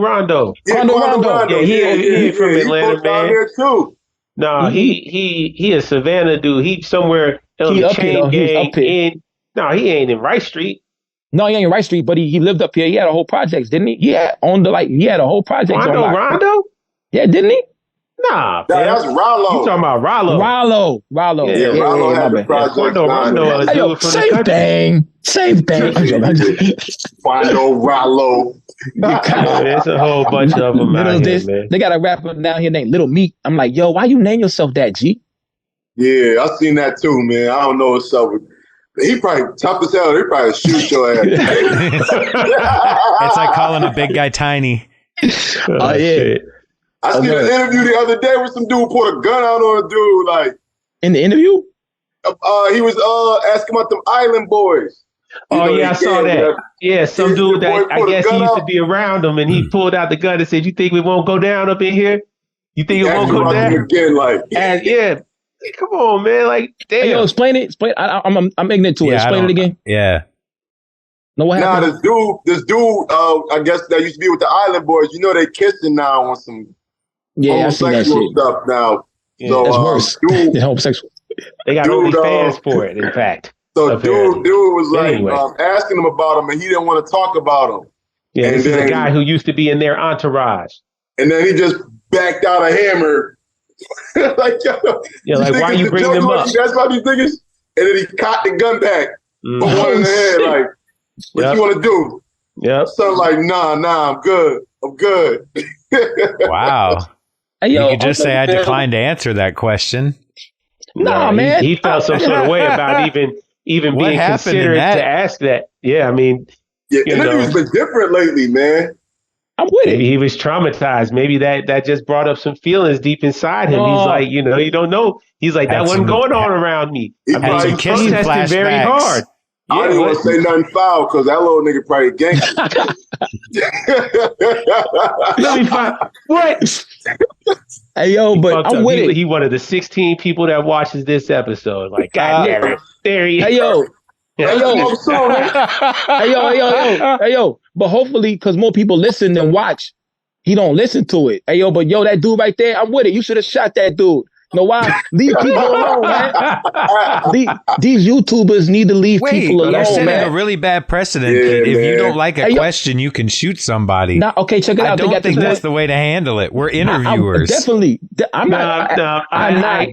Rondo. Yeah, Quando Rondo. Yeah, he from Atlanta, man. Down there too. No, he a Savannah dude. He somewhere on the chain gang. He ain't in Wright Street. No, he ain't in Wright Street, but he lived up here. He had a whole project, didn't he? He had a whole project. Quando Rondo? Yeah, didn't he? Nah, that's Rollo. You talking about Rollo? Rollo. Yeah, Rollo had the project. Quando Rondo is dude from the country. Same thing. Quando Rollo. There's a whole bunch of them out here, man. They got a rapper down here named Little Meek. I'm like, yo, why you name yourself that, G? Yeah, I seen that too, man. I don't know what's up with. He probably tough as hell. He probably shoot your ass. It's like calling a big guy tiny. Oh yeah. I seen an interview the other day where some dude put a gun out on a dude. Like in the interview, he was asking about them Island Boys. I saw that. Yeah, some dude that I guess he used to be around them, and he pulled out the gun and said, "You think we won't go down up in here? You think it won't go down?" Again, like, yeah. Come on, man! Like, damn. Hey, yo, explain it. I'm ignorant to it. Explain it again. Yeah. No, what happened? This dude. I guess that used to be with the Island Boys. You know they kissing now on some homosexual stuff now. Yeah, so that's worse. Dude, homosexual. They got OnlyFans for it. In fact. So dude was like asking him about him, and he didn't want to talk about him. Yeah, this is a guy who used to be in their entourage. And then he just backed out a hammer. Like, why you bring them up? That's why these niggas. And then he cocked the gun back. Put one in the head, like, what you want to do? Yep. So like, nah, I'm good. Wow. Hey, yo, you could just say I declined to answer that question. Nah, man. He felt some sort of way about even being considered to ask that. Yeah, I mean, interviews been different lately, man. I'm with it. Maybe he was traumatized. Maybe that just brought up some feelings deep inside him. He's like, you don't know. He's like, that wasn't going on around me. He probably protested very hard. I didn't want to say nothing foul because that little nigga probably gangster. Let me find what? Hey yo, but I'm with it. He one of the 16 people that watches this episode. Like, God damn it, there he is. Hey yo. Hey yo. But hopefully, because more people listen than watch, he don't listen to it. Hey yo, but that dude right there, I'm with it. You should have shot that dude. You know why? Leave people alone, man. These YouTubers need to leave people alone, you're setting man. a really bad precedent. If you don't like a question, you can shoot somebody. Okay, check it out. I don't think that's the way to handle it. We're interviewers. Definitely. I'm not.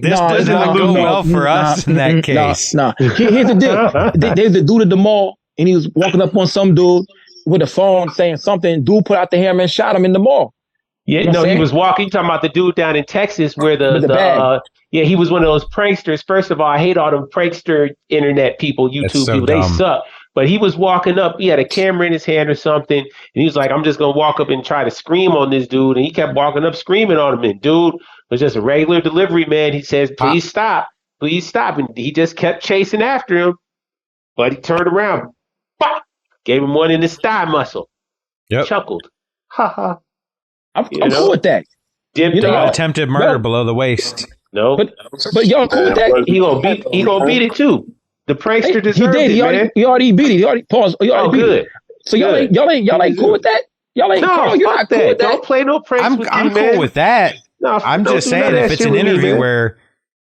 This doesn't go well for us in that case. Here's the deal. There's the dude at the mall, and he was walking up on some dude with a phone saying something. Dude put out the hammer and shot him in the mall. Yeah, he was walking. Talking about the dude down in Texas where he was one of those pranksters. First of all, I hate all them prankster internet people, YouTube people. They suck. But he was walking up. He had a camera in his hand or something, and he was like, "I'm just gonna walk up and try to scream on this dude." And he kept walking up, screaming on him. And dude was just a regular delivery man. He says, "Please stop, please stop," and he just kept chasing after him. But he turned around, gave him one in his thigh muscle. Yep. Chuckled, ha ha. I'm cool with that. Attempted murder below the waist. No, but y'all cool with that. He gonna beat it too. The prankster deserved it, man. He already beat it. He already paused. He already beat it. So y'all ain't cool with that. Y'all ain't cool. You're not cool with that. Don't play no pranks with me, man. I'm cool with that. No, I'm just saying if it's an interview where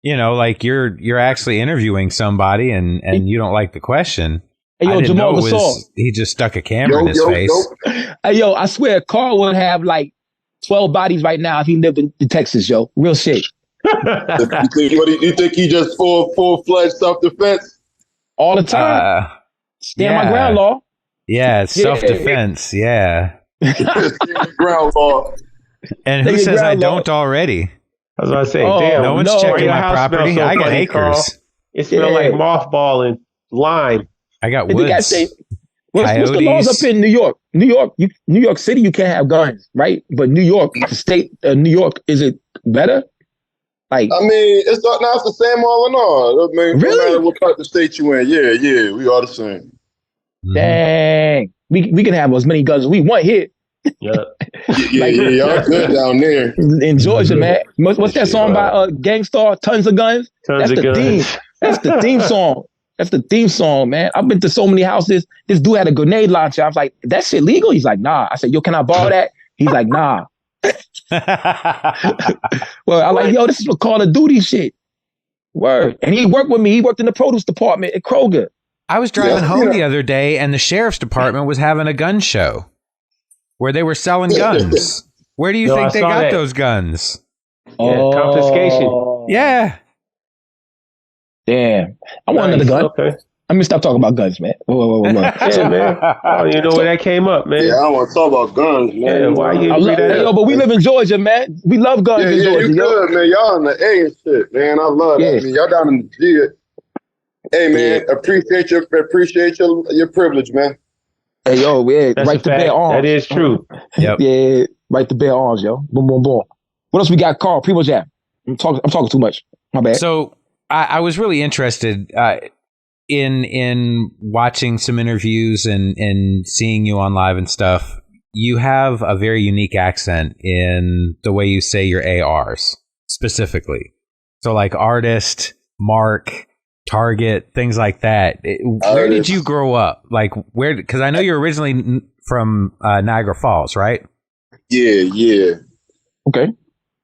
like you're actually interviewing somebody and you don't like the question. Hey, yo, Jamal Gasol. He just stuck a camera in his face. Hey, yo, I swear Carl would have like 12 bodies right now if he lived in Texas, yo. Real shit. You think he just full-fledged self-defense? all the time. Stand my ground law. Yeah, it's self-defense. Yeah. Ground law. And who says I don't already? I was about to say, damn. No one's checking my property. I got acres. Carl. It smells like mothball and lime. I got woods. What's the laws up in New York? New York City, you can't have guns, right? But New York, the state of New York, is it better? Like, I mean, it's the same all in all. I mean, really? No matter what part of the state you in, yeah, we all the same. Dang, we can have as many guns as we want here. Yeah, y'all good down there in Georgia, man. What's that song by Gangstar? Tons of guns. That's the theme. That's the theme song. That's the theme song, man. I've been to so many houses. This dude had a grenade launcher. I was like, that shit legal? He's like, nah. I said, yo, can I borrow that? He's like, nah. Well, I'm like, yo, this is what Call of Duty shit. Word. And he worked with me. He worked in the produce department at Kroger. I was driving home the other day, and the sheriff's department was having a gun show where they were selling guns. Where do you think they got those guns? Confiscation. Yeah. Damn. I want another gun. Okay. I'm gonna stop talking about guns, man. Whoa. Yeah, man. Oh, you know where that came up, man. Yeah, I don't want to talk about guns, man. Yeah, why you but we live in Georgia, man. We love guns in Georgia. You good, man. Y'all in the A and shit, man. I love that. I mean, y'all down in the G. Hey, man, appreciate your privilege, man. Hey, yo, right to bear arms. That is true. Yep. Yeah, right to bear arms, yo. Boom, boom, boom. What else we got, Carl? Primo Jam. I'm talking too much. My bad. So I was really interested in watching some interviews and seeing you on live and stuff. You have a very unique accent in the way you say your ARs specifically. So like artist, mark, target, things like that. Where did you grow up? Like where? Because I know you're originally from Niagara Falls, right? Yeah. Okay.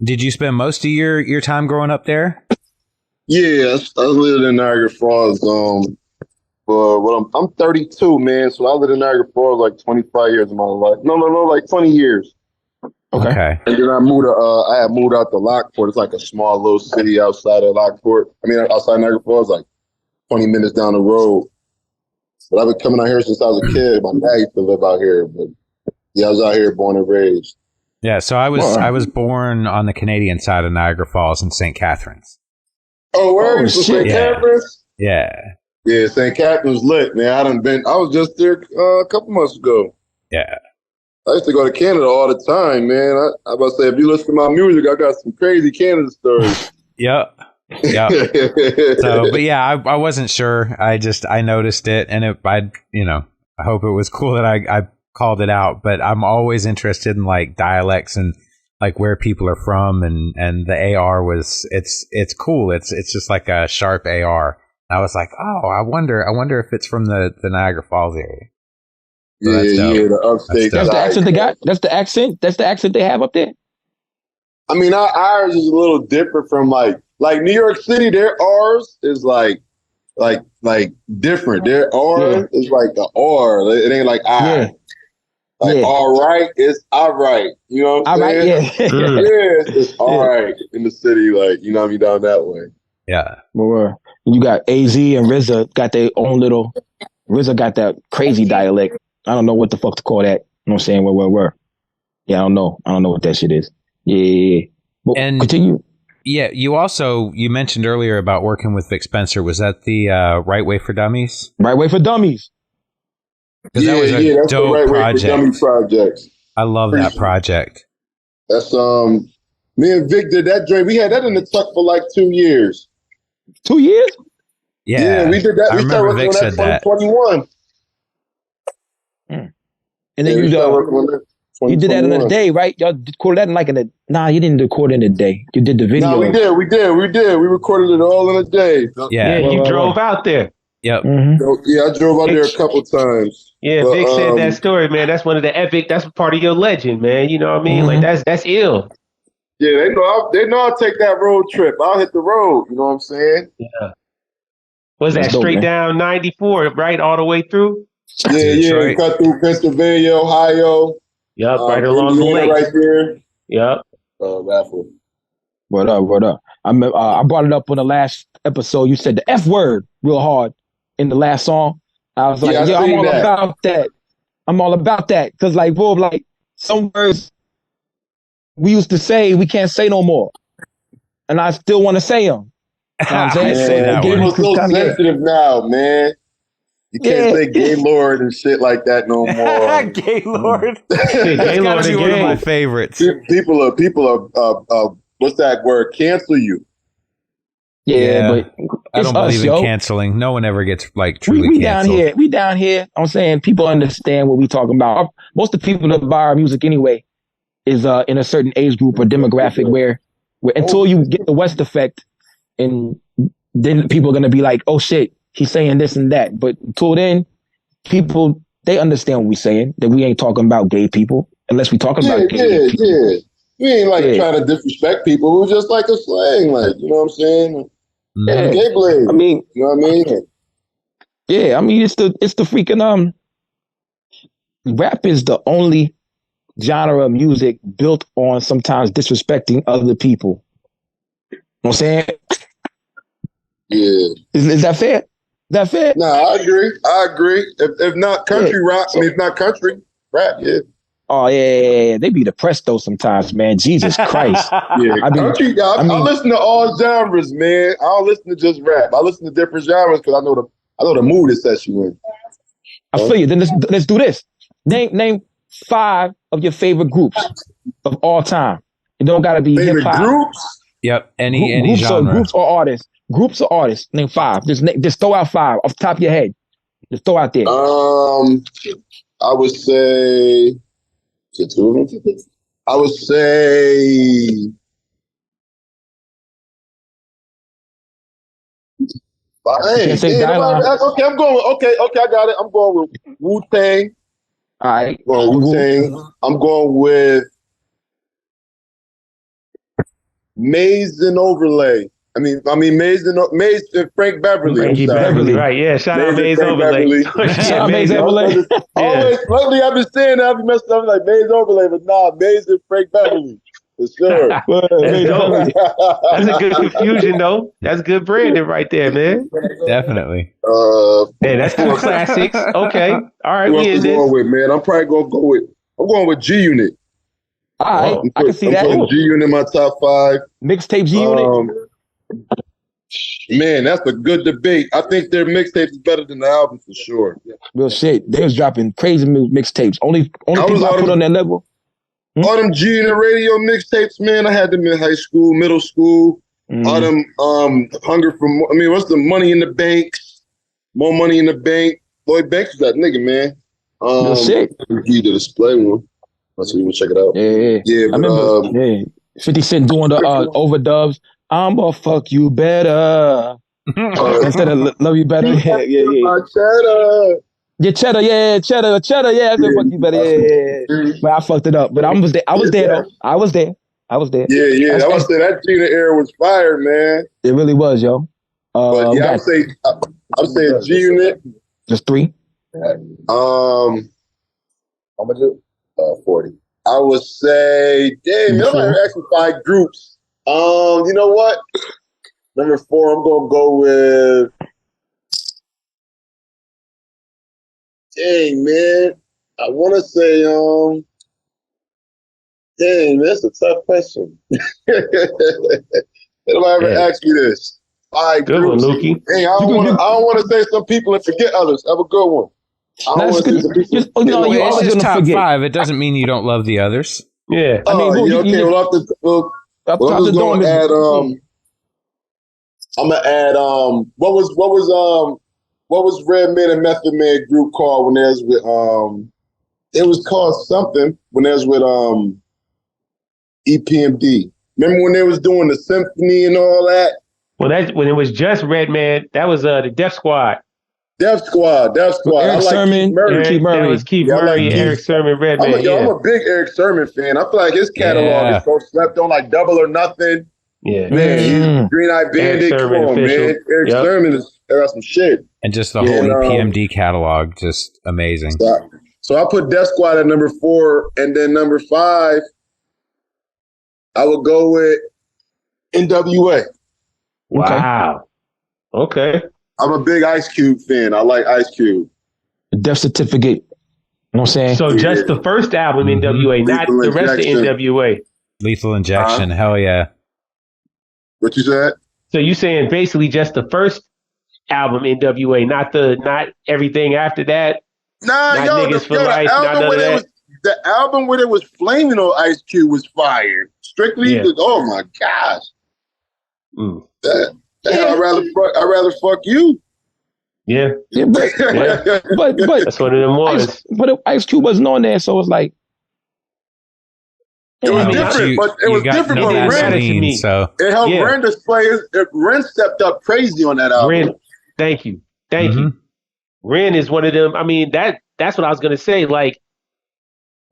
Did you spend most of your time growing up there? Yeah, I lived in Niagara Falls. I'm 32, man. So I lived in Niagara Falls like 25 years of my life. No, like 20 years. Okay. And then I had moved out to Lockport. It's like a small little city outside of Lockport. I mean, outside Niagara Falls, like 20 minutes down the road. But I've been coming out here since I was a kid. My dad used to live out here, but yeah, I was out here born and raised. Yeah, so I was born on the Canadian side of Niagara Falls in St. Catharines. Oh, where is St. Catharines? Yeah. Yeah, St. Catharines lit, man. I was just there a couple months ago. Yeah. I used to go to Canada all the time, man. I about to say, if you listen to my music, I got some crazy Canada stories. Yep. So, but yeah, I wasn't sure. I noticed it, and I hope it was cool that I called it out. But I'm always interested in like dialects and like where people are from, and the AR it's cool. It's just like a sharp AR. I was like, oh, I wonder if it's from the Niagara Falls area. So the upstate. That's the accent they got. That's the accent they have up there. I mean, ours is a little different from like New York City. Their R's is like different. Their R is like the R. It ain't like I. Yeah. Like all right, it's all right. You know what I'm saying? Yeah, it's all right in the city. Like you know what I mean, down that way. Yeah. Well, you got AZ and RZA got their own little. RZA got that crazy dialect. I don't know what the fuck to call that. You know what I'm saying? Where? Yeah, I don't know. I don't know what that shit is. Yeah. Well, and continue. Yeah, you mentioned earlier about working with Vic Spencer. Was that the Right Way for Dummies? Right Way for Dummies. Because that was a that's dope the Right project. Way for Dummies project. I love that project. That's me and Vic did that joint. We had that in the tuck for like 2 years. 2 years? Yeah, we did that. I remember Vic said that. 2021. And then you did that in a day, right? Y'all recorded that in you didn't record in a day. You did the video. No, we did. We recorded it all in a day. Yeah, you drove out there. Yep. Mm-hmm. So, yeah, I drove out there a couple times. Yeah, but, Vic said that story, man. That's one of the epic. That's part of your legend, man. You know what I mean? Mm-hmm. Like that's ill. Yeah, they know I'll take that road trip. I'll hit the road. You know what I'm saying? Yeah. Was that straight down 94, right, all the way through? Yeah. Cut through Pennsylvania, Ohio. Yep, right along the lake. Right there. Yep. Raffle. What up? I brought it up on the last episode. You said the F word real hard. in the last song. I was like, Yeah, yo, I'm all that. about that. I'm all about that. Cause like, bro, like some words we used to say, we can't say no more. And I still want to say them. You know what I'm saying? I say that people one. are so sensitive now, man. You can't say Gaylord and shit like that no more. Gaylord. That's gotta be one of my favorites. People are what's that word? Cancel you. Yeah, but I don't believe in canceling. No one ever gets like truly we canceled. We down here. I'm saying people understand what we talking about. Most of the people that buy our music anyway is in a certain age group or demographic where until you get the West effect, and then people are gonna be like, oh shit, he's saying this and that. But until then, people they understand what we're saying, that we ain't talking about gay people unless we talking about gay people. Yeah. We ain't like trying to disrespect people. We're just like a slang, like, you know what I'm saying? Yeah. Gay blade. I mean, you know what I mean? Yeah, I mean it's the freaking rap is the only genre of music built on sometimes disrespecting other people. You know what I'm saying? Yeah. Is that fair? Is that fair? No, I agree. If not country rap, I mean, if not country rap, yeah. Oh yeah. They be depressed though sometimes, man. Jesus Christ. Country. I listen to all genres, man. I don't listen to just rap. I listen to different genres because I know the mood it sets you in. I feel you. Then let's do this. Name 5 of your favorite groups of all time. It don't gotta be hip hop. Groups. Yep. Any groups genre. Groups or artists. Groups or artists. Name 5. Just throw out 5 off the top of your head. Just throw out there. I would say. I would say. Okay, I'm going. Okay, I got it. I'm going with Wu-Tang. All right. Wu-Tang. I'm going with Maze and Overlay. I mean, Maze and Frank Beverly. Frankie Beverly, right? Yeah, shout out Maze Overlay. Shout out Maze Overlay. Always, lately I've been saying that, I've been messing up like Maze Overlay, but nah, Maze and Frank Beverly. For sure. That's dope. That's a good confusion, though. That's good branding right there, man. Definitely. Man, that's 2 classics. Okay. All right, we in this. Going with, man? I'm probably going with G Unit. All right, I can see that. G Unit in my top 5. Mixtape G Unit. Man, that's a good debate. I think their mixtape is better than the album for sure. Real shit. They was dropping crazy mixtapes. Only people I put on that level. All them G Unit radio mixtapes, man. I had them in high school, middle school. All them Hunger for More. I mean, what's the Money in the Banks? More Money in the Bank. Lloyd Banks was that nigga, man. Real shit. He the display one. So you want to check it out. Yeah. But, I remember 50 Cent doing the overdubs. I'ma fuck you better. Instead of love you better. Yeah. Cheddar. Yeah, cheddar, yeah. I said fuck you better, yeah. But I fucked it up. But I was there though. I was there. Yeah. I would say that Gina era was fire, man. It really was, yo. But yeah, I would say G Unit. Just 3. How much is it? 40. I would say, damn, nobody actually 5 groups. You know what? Number 4, I'm gonna go with. Dang, man. I want to say, dang, that's a tough question. Nobody ever asked me this. 5 good groups. One, Nuki. Dang, I don't want to say some people and forget others. Have a good one. It's just top 5. It doesn't mean you don't love the others. Yeah. I mean, I'm just going to add. I'm gonna add. What was Redman and Method Man group called when they was with it was called something when they was with EPMD. Remember when they was doing the symphony and all that? Well, that's when it was just Redman. That was the Def Squad. Def Squad. Eric Sermon, Keith Murray. That was Keith Murray, Eric Sermon, Redman. I'm a big Eric Sermon fan. I feel like his catalog is so slept on, like Double or Nothing. Yeah, man, Green Eye Bandit. Come on, man. Eric Sermon is got some shit. And just the whole EPMD catalog, just amazing. So I put Def Squad at number 4, and then number 5, I would go with NWA. Wow. Okay. I'm a big Ice Cube fan. I like Ice Cube. Death Certificate. You know what I'm saying? So just the first album, NWA, not the rest of NWA. Lethal Injection, hell yeah. What you said? So you saying basically just the first album, NWA, not everything after that? Nah, the album where it was flaming on Ice Cube was fire. Strictly, oh my gosh. I'd rather fuck you. Yeah. But that's one of them ones. But Ice Cube wasn't on there, so it's like it was different. But it was different. But Ren, so it helped Ren display. Ren stepped up crazy on that album. Ren, thank you. Ren is one of them. I mean, that's what I was gonna say. Like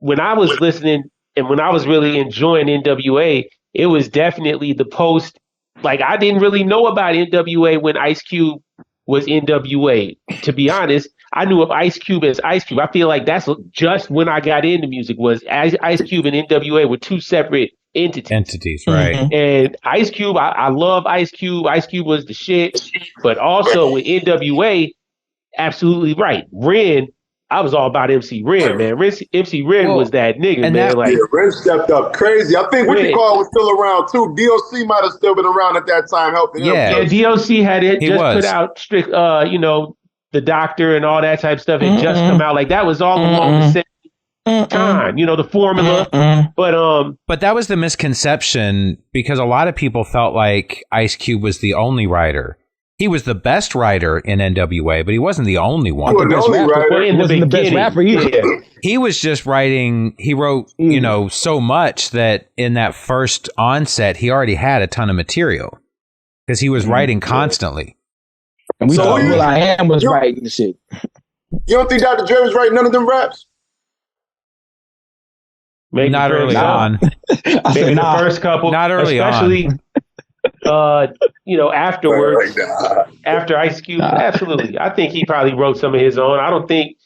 when I was listening and when I was really enjoying NWA, it was definitely the post. Like I didn't really know about NWA when Ice Cube was NWA. To be honest, I knew of Ice Cube as Ice Cube. I feel like that's just when I got into music was Ice Cube and NWA were two separate entities, right? And Ice Cube, I love Ice Cube. Ice Cube was the shit. But also with NWA, absolutely right. Ren, I was all about MC Ren, man. MC Ren was that nigga, man. Ren stepped up crazy. I think What You Call was still around too. DOC might have still been around at that time helping him. Yeah, DOC had put out strict, The Doctor and all that type of stuff had just come out. Like that was all along the same time, the formula. But that was the misconception because a lot of people felt like Ice Cube was the only writer. He was the best writer in NWA, but he wasn't the only one. He wasn't the best rapper either. He was just writing. He wrote, so much that in that first onset, he already had a ton of material because he was writing constantly. And we thought will.i.am was writing the shit. You don't think Dr. Dre was writing none of them raps? Maybe not early on. Maybe the first couple. Not early especially, afterwards, after Ice Cube, absolutely. I think he probably wrote some of his own. I don't think,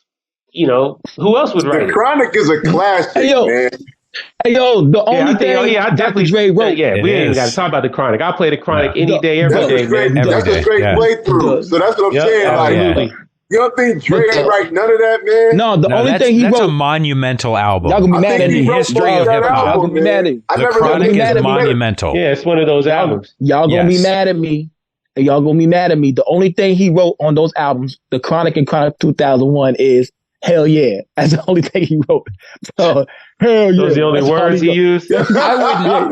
who else would write it? Chronic is a classic, man. Hey, the only thing I definitely Dre wrote. We ain't even got to talk about the Chronic. I'll play the Chronic any day, every day, man. That's a straight playthrough. So that's what I'm saying. Absolutely. You don't think Dre ain't write none of that, man? No, the only thing he wrote. That's a monumental album. Y'all gonna be mad at me. History of hip hop. Y'all gonna be mad at me. The Chronic is monumental. Yeah, it's one of those albums. Y'all gonna be mad at me. And y'all gonna be mad at me. The only thing he wrote on those albums, The Chronic and Chronic 2001, is Hell Yeah. That's the only thing he wrote. So, hell yeah. Those the only words he used? I wouldn't.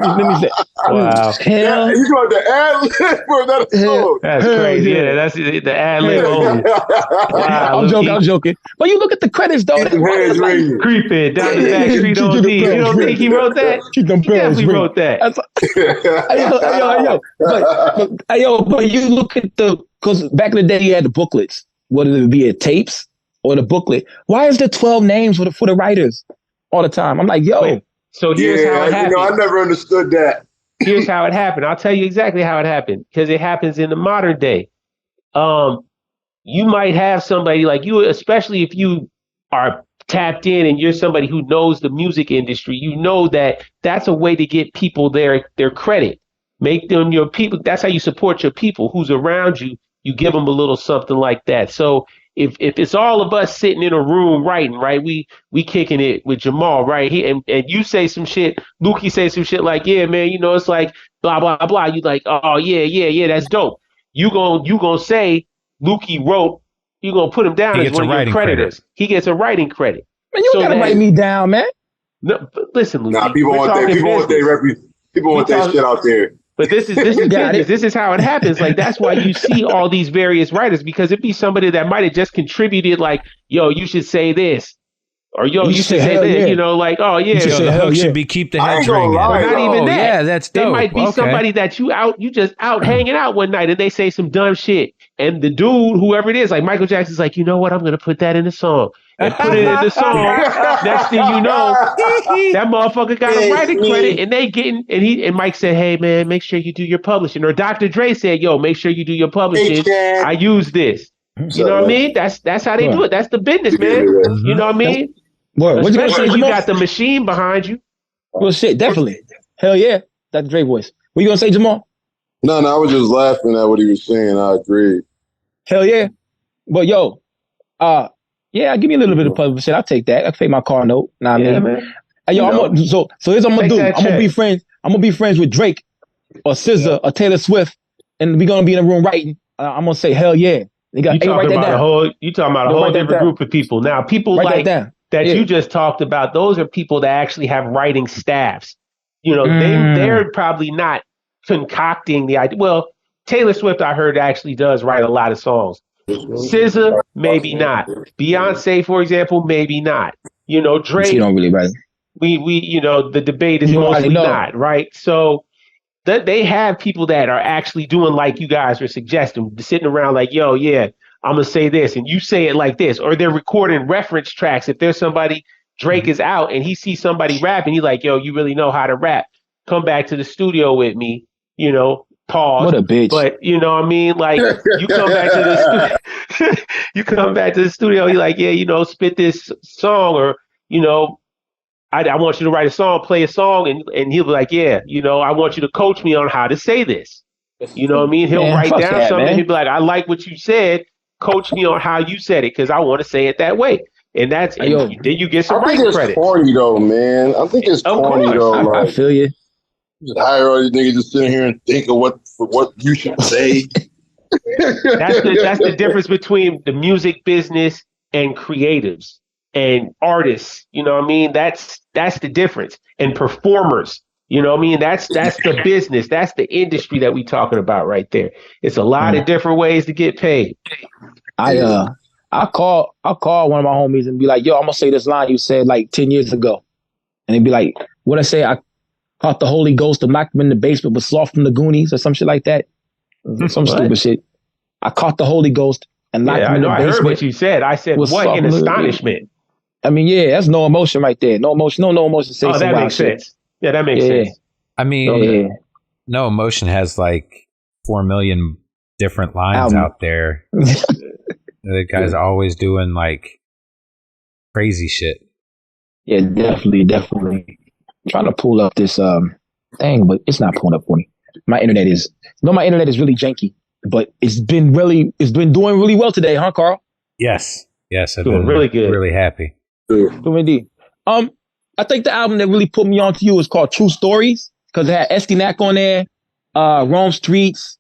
Let me say. Wow. Hell. You got the ad-lib for that song. That's crazy. Yeah, that's the ad-lib only. Wow, I'm joking. But you look at the credits, though. Creeping down the back street on D. You don't think he wrote that? He definitely wrote that. But you look at because back in the day, you had the booklets. Whether it be tapes or the booklet. Why is there 12 names for the writers all the time? I'm like, yo. So here's how it happened. I never understood that. Here's how it happened. I'll tell you exactly how it happened because it happens in the modern day. You might have somebody like you, especially if you are tapped in and you're somebody who knows the music industry, you know that that's a way to get people their credit. Make them your people. That's how you support your people who's around you. You give them a little something like that. So if it's all of us sitting in a room writing, right? We kicking it with Jamal, right? And you say some shit, Lukey say some shit like, yeah, man, it's like blah blah blah. You like, oh yeah, that's dope. You gonna say Lukey wrote. You gonna put him down as one of your creditors. He gets a writing credit. Man, you gotta write me down, man. No, but listen, Lukey. Nah, people want that shit out there. But this is business. This is how it happens. Like that's why you see all these various writers because it'd be somebody that might have just contributed. Like, yo, you should say this, or yo, you should say this. Yeah. Like, oh yeah, the hook should be keep the heads ringing. Not even that. Yeah, that's dope. They might be somebody that you just out hanging out one night and they say some dumb shit, and the dude, whoever it is, like Michael Jackson's like, you know what, I'm gonna put that in the song. And put it in the song. Next thing you know, that motherfucker got a writing credit, and Mike said, "Hey man, make sure you do your publishing." Or Dr. Dre said, "Yo, make sure you do your publishing. I use this." You know what I mean? That's how they do it. That's the business, man. You know what I mean? Especially if you got the machine behind you. Well, shit, definitely. Hell yeah, Dr. Dre voice. What you gonna say, Jamal? No, I was just laughing at what he was saying. I agree. Hell yeah. But yo, yeah, give me a little bit of public shit. I'll take that. I'll pay my car note. Nah, I mean, man. Hey, yo, so here's what I'm gonna do. I'm gonna be friends. I'm gonna be friends with Drake or SZA or Taylor Swift, and we're gonna be in a room writing. I'm gonna say hell yeah. You talking about a whole different group of people. Now, people like that you just talked about, those are people that actually have writing staffs. You know, they're probably not concocting the idea. Well, Taylor Swift, I heard, actually does write a lot of songs. SZA, maybe not. Beyonce, for example, maybe not. You know, Drake. You don't really write. We you know, the debate is mostly not, right? So they have people that are actually doing like you guys are suggesting, sitting around like, yo, yeah, I'm gonna say this and you say it like this, or they're recording reference tracks. If there's somebody, Drake is out and he sees somebody rapping, he's like, yo, you really know how to rap. Come back to the studio with me, you know, pause. What a bitch. But you know what I mean? Like you come back to the studio, you come back to the studio, he's like, yeah, you know, spit this song, or, you know, I want you to write a song, play a song, and he'll be like, yeah, you know, I want you to coach me on how to say this. You know what I mean? He'll write down something, he'll be like, I like what you said, coach me on how you said it, because I want to say it that way. And then you get some writing credit. I think it's corny though, man. I think it's corny though. I feel you. Just hire all these niggas to sit here and think of what you should say. That's the difference between the music business and creatives and artists. You know what I mean? That's the difference. And performers. You know what I mean? That's the business. That's the industry that we talking about right there. It's a lot of different ways to get paid. I'll call one of my homies and be like, yo, I'm gonna say this line you said like 10 years ago. And he'd be like, what I say? I caught the Holy Ghost and locked him in the basement with Sloth from the Goonies or some shit like that. Some stupid shit. I caught the Holy Ghost and locked him in the basement. I heard what you said. I said, what in astonishment? I mean, yeah, that's no emotion right there. No emotion. No emotion. Oh, that makes sense. Yeah, that makes sense. I mean, No Emotion has like 4 million different lines out there. The guy's always doing like crazy shit. Yeah, definitely. I'm trying to pull up this thing, but it's not pulling up for me. My internet is really janky, but it's been doing really well today, huh, Carl? Yes, I've been really good, really happy. Indeed. I think the album that really put me on to you is called True Stories, because it had SDNAC on there, Rome Streets.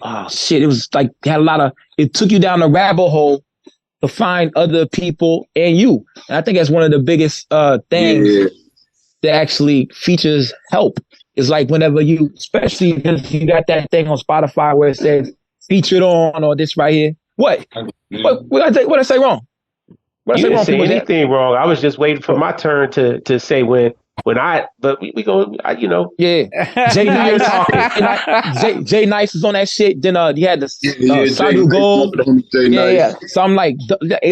Oh shit! It was like it took you down a rabbit hole to find other people and you. And I think that's one of the biggest things that actually features help. Is like whenever you, especially because you got that thing on Spotify where it says featured on or this right here. What did I say wrong? You didn't say anything wrong. I was just waiting for my turn to say when I. But we go. You know. Yeah. Jay Nice. Jay Nice is on that shit. Then he had the Sadu Gold. Yeah. So I'm like,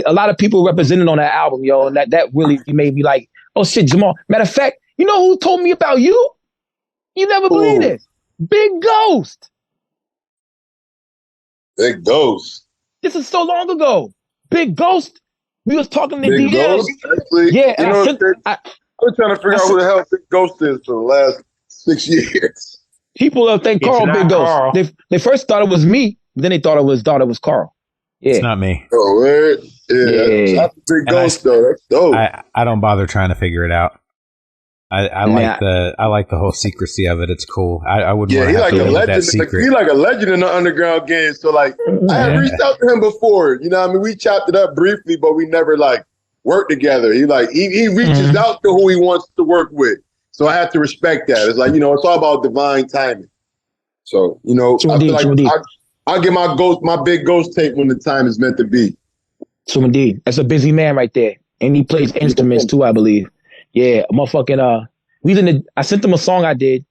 a lot of people represented on that album, yo, and that really made me like, oh shit, Jamal. Matter of fact, you know who told me about you? You never believe this. Big Ghost. Big Ghost. This is so long ago. Big Ghost. We was talking to Big Ghost, actually. Yeah, I was trying to figure out who the hell Big Ghost is for the last 6 years. People think Carl Big Ghost. They first thought it was me, then they thought it was Carl. Yeah. It's not me. Oh, weird. Yeah. That's Big Ghost though. That's dope. I don't bother trying to figure it out. I like the whole secrecy of it. It's cool. I wouldn't want to have to live with that secret. He's like a legend in the underground game. So like, I had reached out to him before. You know what I mean? We chopped it up briefly, but we never like worked together. He reaches out to who he wants to work with. So I have to respect that. It's like, you know, it's all about divine timing. So, you know, I feel like I'll get my Big Ghost tape when the time is meant to be. So indeed, that's a busy man right there. And he plays instruments too, I believe. Yeah, motherfucking I sent him a song I did,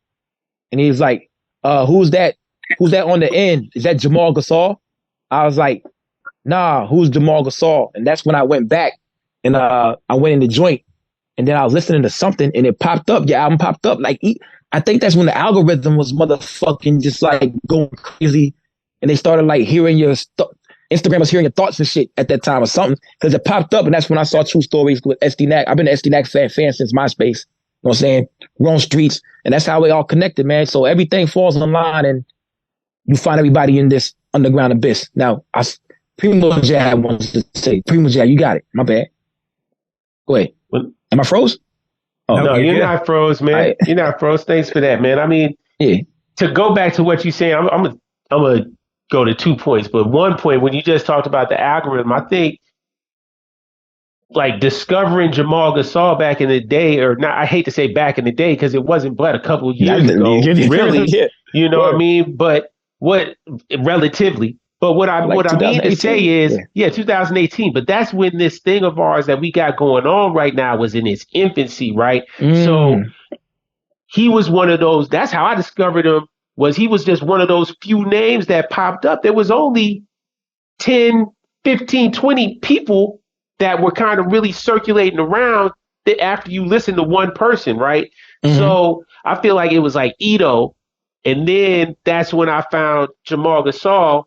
and he was like, who's that on the end? Is that Jamal Gasol? I was like, nah, who's Jamal Gasol? And that's when I went back and I went in the joint, and then I was listening to something and it popped up. Your album popped up. Like I think that's when the algorithm was motherfucking just like going crazy, and they started like hearing your Instagram was hearing your thoughts and shit at that time or something, because it popped up, and that's when I saw True Stories with SDNAC. I've been an SDNAC fan since MySpace. You know what I'm saying? Wrong Streets. And that's how we all connected, man. So everything falls in line, and you find everybody in this underground abyss. Now, Primo Jab wants to say. Primo Jab, you got it. My bad. Go ahead. Am I froze? Oh, no, you're not froze, man. You're not froze. Thanks for that, man. I mean, to go back to what you're saying, I'm gonna go to 2 points, but 1 point when you just talked about the algorithm, I think like discovering Jamal Gasol back in the day, or not, I hate to say back in the day because it wasn't but a couple of years ago, really. You know what I mean? But relatively. But what I mean to say is, 2018. But that's when this thing of ours that we got going on right now was in its infancy, right? So he was one of those. That's how I discovered him. He was just one of those few names that popped up. There was only 10, 15, 20 people that were kind of really circulating around after you listen to one person, right? So I feel like it was like Ito, and then that's when I found Jamal Gasol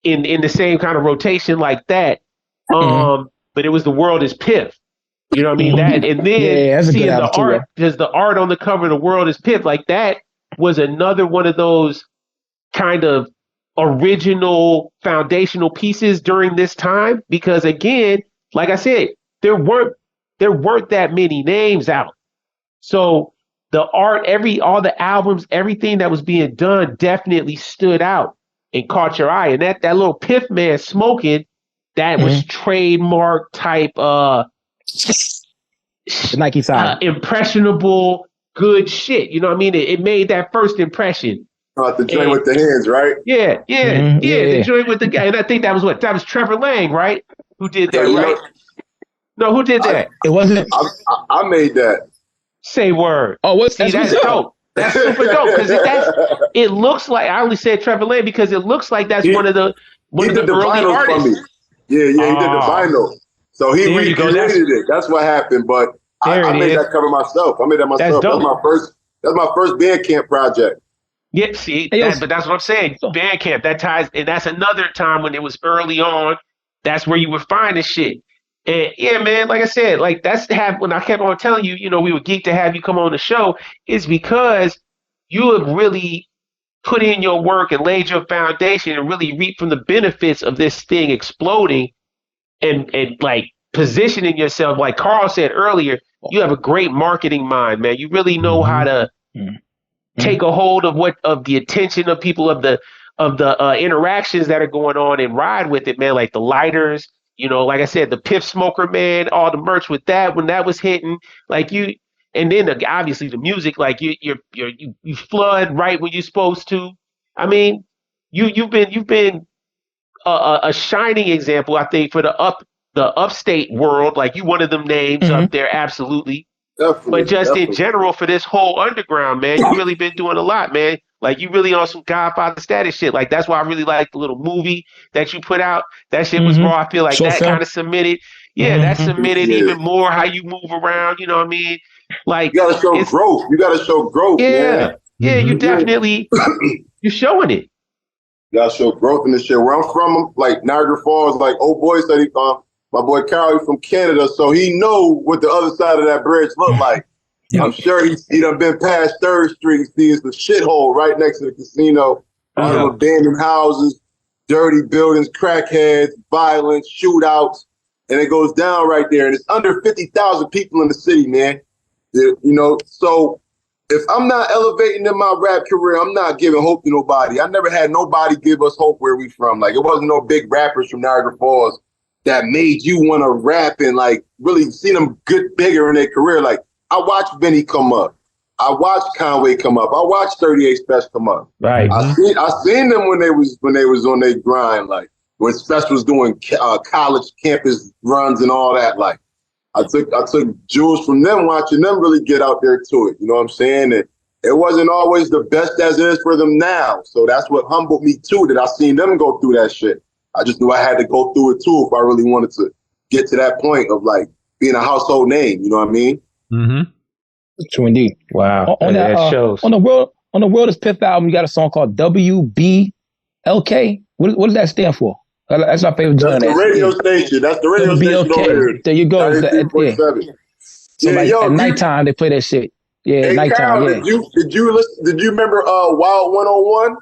in the same kind of rotation like that. But it was The World Is Piff. You know what I mean? That, and then seeing the art, because the art on the cover of The World Is Piff, like that was another one of those kind of original foundational pieces during this time. Because again, like I said, there weren't that many names out. So the art, all the albums, everything that was being done definitely stood out and caught your eye. And that little Piff man smoking, that was trademark type Nike side. Impressionable, good shit. You know what I mean? It made that first impression. The joint with the hands, right? Yeah. The joint with the guy. And I think that was Trevor Lang, right? Who did that, right? No, who did that? It wasn't. I made that. Say word. Oh, that's dope. That's super dope because it looks like, I only said Trevor Lang because it looks like that's one of the early artists. Yeah, he did the vinyl. So he recreated it. That's what happened. But I made that cover myself. I made that myself. That's my first Bandcamp project. Yeah, see, but that's what I'm saying. Bandcamp, that ties, and that's another time when it was early on. That's where you would find this shit. And yeah, man, like I said, like when I kept on telling you, we were geeked to have you come on the show, is because you have really put in your work and laid your foundation and really reaped from the benefits of this thing exploding and like positioning yourself. Like Carl said earlier, you have a great marketing mind, man. You really know how to take a hold of the attention of people, of the interactions that are going on, and ride with it, man. Like the lighters, like I said, the Piff Smoker, man, all the merch with that when that was hitting, like you, and then obviously the music, like you flood right when you're supposed to. I mean, you've been a shining example, I think, for the upstate world. Like you one of them names up there, absolutely. But just in general, for this whole underground, man, you really been doing a lot, man. Like you really on some Godfather status shit. Like that's why I really like the little movie that you put out. That shit was raw. I feel like that kind of submitted. Yeah, that submitted even more how you move around. You know what I mean? Like you gotta show growth. You gotta show growth. Yeah, man. You definitely you're showing it. You gotta show growth in this shit. Where I'm from, like Niagara Falls, like old boy said my boy Carl, from Canada, so he know what the other side of that bridge look like. I'm sure he done been past 3rd Street. Sees the shithole right next to the casino. All the abandoned houses, dirty buildings, crackheads, violence, shootouts, and it goes down right there. And it's under 50,000 people in the city, man. So if I'm not elevating in my rap career, I'm not giving hope to nobody. I never had nobody give us hope where we from. Like it wasn't no big rappers from Niagara Falls that made you want to rap and like really see them get bigger in their career. Like I watched Benny come up. I watched Conway come up. I watched 38 Special come up. Right. I seen them when they was on their grind. Like when Special was doing college campus runs and all that. Like I took jewels from them, watching them really get out there to it. You know what I'm saying? And it wasn't always the best as it is for them now. So that's what humbled me too, that I seen them go through that shit. I just knew I had to go through it too if I really wanted to get to that point of like being a household name. You know what I mean? Mm-hmm. True indeed. Wow. That shows. On the World Is Piff album, you got a song called WBLK. What does that stand for? That's my favorite. That's the radio station. That's the radio station over here. There you go. So at nighttime they play that shit. Yeah, hey, nighttime. Kyle, did you listen? Did you remember Wild 101?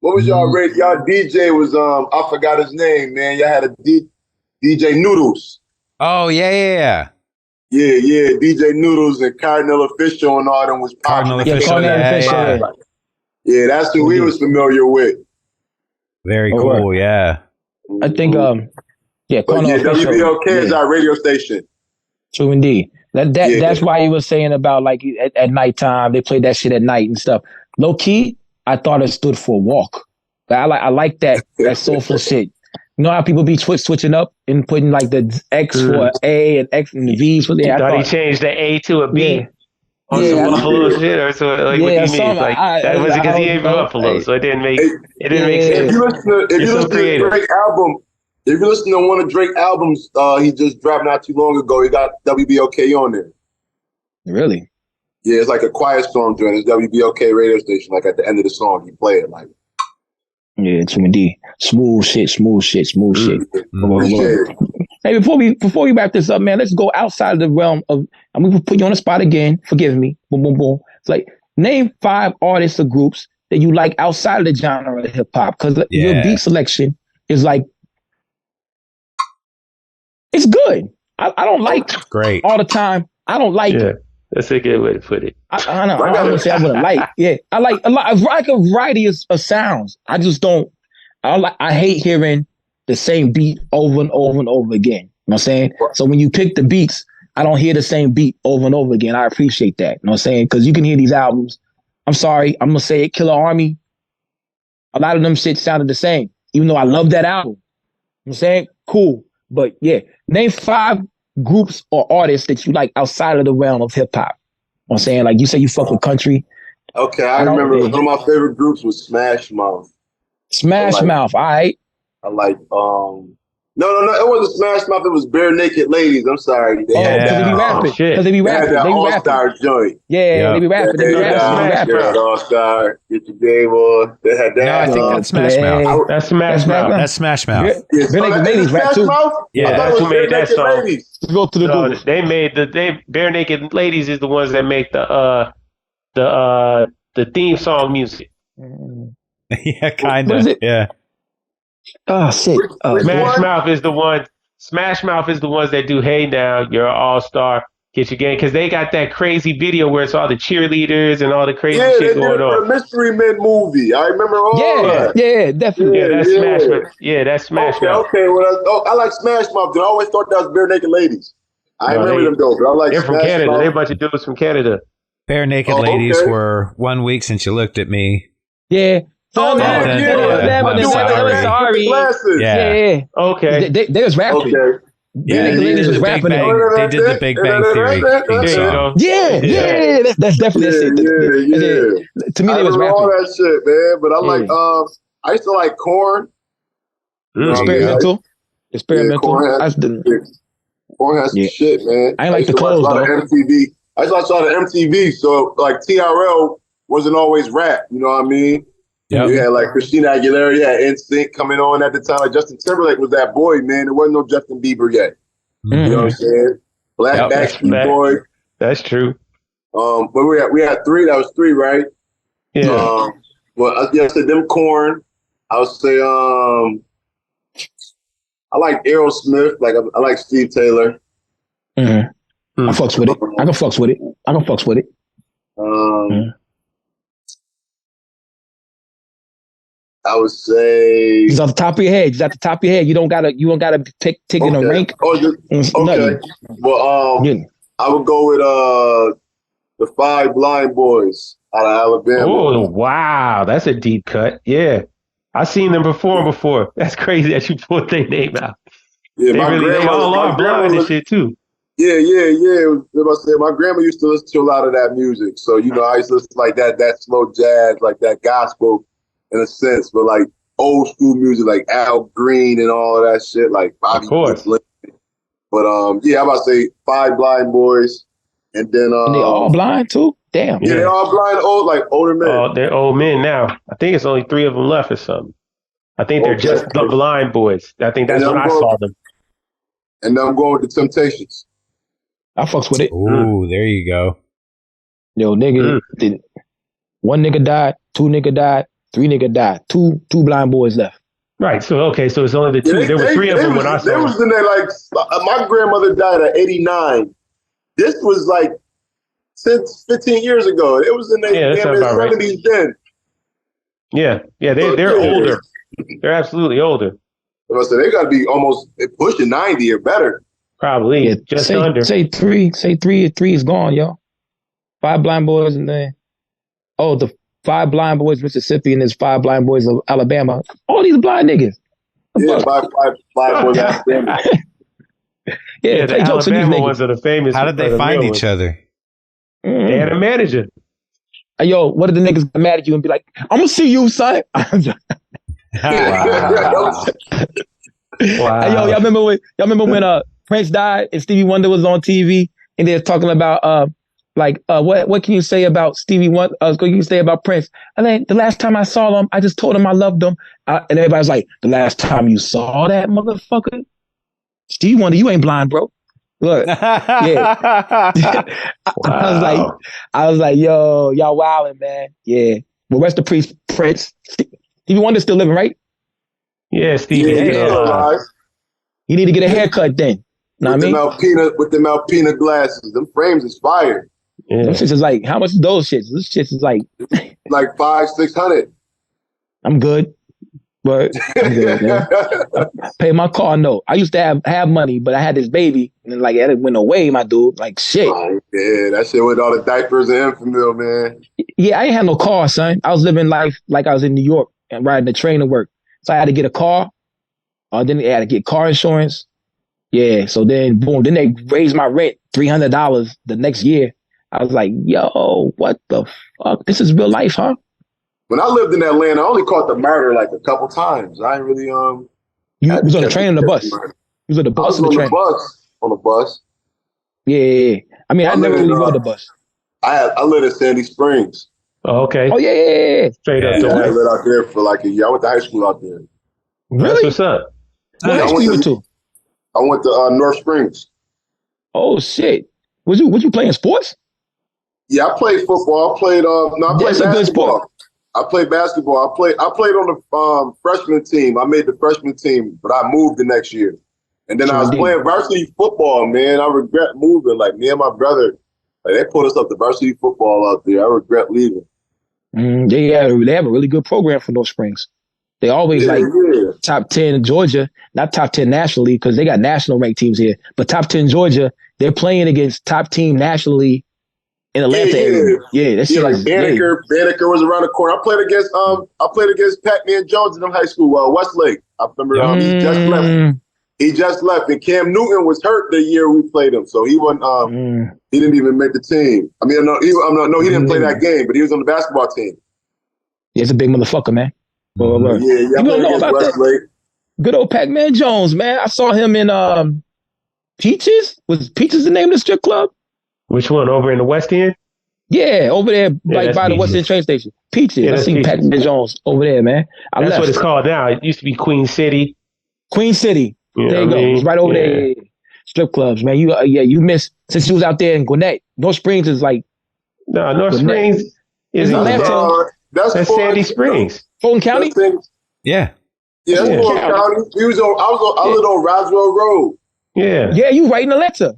What was y'all rate? Y'all DJ was I forgot his name, man. Y'all had a DJ Noodles. Oh yeah. Yeah, DJ Noodles and Cardinal Official and all them was Cardinal Official. Yeah, that's who we was familiar with. Very cool, yeah. I think Cardinal Official. WBOK is our radio station. True indeed. That's why you were saying about like at nighttime they played that shit at night and stuff. Low key, I thought it stood for walk. I like that soulful shit. You know how people be switching up and putting like the X for A and X and the V's for the. I thought he changed the A to a B on some Buffalo shit or so. Like, what do you mean? Like that was because he ain't from Buffalo, so it didn't make sense. If you listen to Drake album, if you listen to one of Drake albums, he just dropped not too long ago. He got WBOK on there. Really? Yeah, it's like a quiet storm joint. It's WBOK radio station. Like at the end of the song, he play it like. Yeah, true indeed. Smooth shit. Hey, before we wrap this up, man, let's go outside of the realm of. I'm gonna put you on the spot again. Forgive me. Boom, boom, boom. It's like name 5 artists or groups that you like outside of the genre of hip hop, because your beat selection is like it's good. I don't like great all the time. I don't like it. That's a good way to put it. I don't want to say I wouldn't like. Yeah, I like a lot. I like a variety of sounds. I just don't. I hate hearing the same beat over and over and over again. You know what I'm saying? So when you pick the beats, I don't hear the same beat over and over again. I appreciate that. You know what I'm saying? Because you can hear these albums. I'm sorry, I'm gonna say it. Killer Army. A lot of them shit sounded the same, even though I love that album. You know what I'm saying? Cool, but yeah, name 5 groups or artists that you like outside of the realm of hip hop. You know what I'm saying? Like you say you fuck with country. Okay, I remember one of my favorite groups was Smash Mouth. Smash Mouth, all right. I like no, it wasn't Smash Mouth, it was Bare Naked Ladies. I'm sorry. Because they be rapping. Because they be rapping. They All-Star joint. Yeah, they be rapping. They be rapping. All-Star, get your game on. They had that. No, I think that's Smash Mouth. That's Smash Mouth. That's Smash Mouth. Bare Naked Ladies rap too. Yeah, that's who made that song. Let's go to the Google. They made Bare Naked Ladies is the ones that make the theme song music. Yeah, kind of. Yeah. Oh shit! Smash Mouth is the one. Smash Mouth is the ones that do "Hey Now, You're an All-Star, Get Your Game," because they got that crazy video where it's all the cheerleaders and all the crazy shit going on. The Mystery Men movie. I remember all that. Yeah, definitely. Yeah, that's Smash Mouth. Yeah, that's Smash Mouth. Okay. Well, I like Smash Mouth. I always thought that was Bare Naked Ladies. I remember them though. But I like. They're from Canada. They're a bunch of dudes from Canada. Bare Naked Ladies were 1 week since you looked at me. Yeah. Sorry. Yeah. Okay. They was rapping. Okay. Yeah, they did the Big Bang Theory theme song. Yeah. That's definitely that shit. To me, they was rapping. All that shit, man. But I like. I used to like Korn. Experimental. Korn has some shit, man. I ain't like the clothes though. MTV. I saw the MTV, so like TRL wasn't always rap. You know what I mean? Yep. You had like Christina Aguilera, you had NSYNC coming on at the time. Like Justin Timberlake was that boy, man. There wasn't no Justin Bieber yet. You know what I'm saying? Black Backstreet Boy. That's true. But we had 3. That was 3, right? Yeah. Well, I said them Korn. I would say I like Aerosmith. Like I like Steve Taylor. I fucks with it. I can fucks with it. I would say it's off the top of your head. It's at the top of your head. You don't gotta take in a rank. Okay. Well, I would go with the 5 Blind Boys out of Alabama. Oh wow, that's a deep cut. Yeah, I've seen them perform before. That's crazy that you pulled their name out. Yeah, they all are blind and shit too. Yeah. My grandma used to listen to a lot of that music, so I used to listen to like that slow jazz, like that gospel. In a sense, but like old school music, like Al Green and all of that shit, like Bobby. Of course. But I'm about to say 5 Blind Boys, and then and they all blind too. Damn. Yeah, they're all blind, older men. Oh, they're old men now. I think it's only 3 of them left or something. I think they're just the Blind Boys. I think that's when I saw them. And now I'm going with the Temptations. I fucks with it. Ooh, there you go. Yo, nigga, 1 nigga died, 2 nigga died. 3 niggas died. Two blind boys left. Right. So okay. So it's only the two. There were 3 of them when I saw. There was in there like my grandmother died at 89. This was like since 15 years ago. It was in the 70s then. Yeah. They're older. They're absolutely older. So they got to be almost pushing 90 or better. Probably just under. Say three is gone, y'all. 5 blind boys and then the 5 blind boys Mississippi and there's 5 blind boys of Alabama. All these blind niggas. Yeah, 5 blind boys Alabama. The Alabama ones are the famous. How did they find each other? They had a manager. Hey, yo, what did the niggas get mad at you and be like, I'm gonna see you, son? Wow. Hey, yo, y'all remember when Prince died and Stevie Wonder was on TV and they're talking about what can you say about Stevie Wonder? What can you say about Prince? I think the last time I saw him, I just told him I loved him. And everybody's like, the last time you saw that motherfucker? Stevie Wonder, you ain't blind, bro. Look, yeah. Wow. I was like, yo, y'all wildin', man. Yeah. Well, rest in peace, Prince. Stevie Wonder's still living, right? Yeah, Stevie. Yeah. You need to get a haircut then. Know what I mean? With the Malpina glasses. Them frames is fire. Yeah. Them shits is like, how much is those shits? This shit is like... like $500-$600. I'm good. But I'm good, man. Pay my car note. I used to have money, but I had this baby, and like it went away, my dude. Like shit. Oh, yeah, that shit with all the diapers and Enfamil, man. Yeah, I ain't had no car, son. I was living life like I was in New York and riding the train to work. So I had to get a car. Then I had to get car insurance. Yeah. So then, boom. Then they raised my rent $300 the next year. I was like, yo, what the fuck? This is real life, huh? When I lived in Atlanta, I only caught the murder like a couple times. I ain't really You was on the train or the bus? You was on the bus or the train? On the bus. Yeah. I mean, I never really rode the bus. I lived in Sandy Springs. Oh, okay. Oh yeah. Straight up. I lived out there for like a year. I went to high school out there. Really? That's what's up. What high school you went to? I went to North Springs. Oh shit. Was you playing sports? Yeah, I played football. I played basketball. I played basketball. I played on the freshman team. I made the freshman team, but I moved the next year. And then I was playing varsity football, man. I regret moving. Like me and my brother, they put us up to varsity football out there. I regret leaving. They have a really good program for North Springs. They always top 10 in Georgia, not top 10 nationally because they got national ranked teams here, but top 10 Georgia, they're playing against top team nationally in Atlanta area. Yeah, that's like Banneker was around the corner. I played against Pac-Man Jones in high school, Westlake. I remember he just left. He just left, and Cam Newton was hurt the year we played him, so he wasn't. He didn't even make the team. I mean, he didn't play that game, but he was on the basketball team. Yeah, he's a big motherfucker, man. Yeah, you don't know about Westlake. That? Good old Pac-Man Jones, man. I saw him in Peaches. Was Peaches the name of the strip club? Which one? Over in the West End? Yeah, over there, like by the West End train station. Peaches. Yeah, I seen Pac-Man Jones over there, man. That's what it's called now. It used to be Queen City. Queen City. Yeah, there you go. It's right over there. Strip clubs, man. You missed since you was out there in Gwinnett. North Springs is like North Springs is Atlanta. That's Sandy Springs. Fulton County? Yeah. Yeah, that's Fulton County. I lived on Roswell Road. Yeah. Yeah, you right in Atlanta.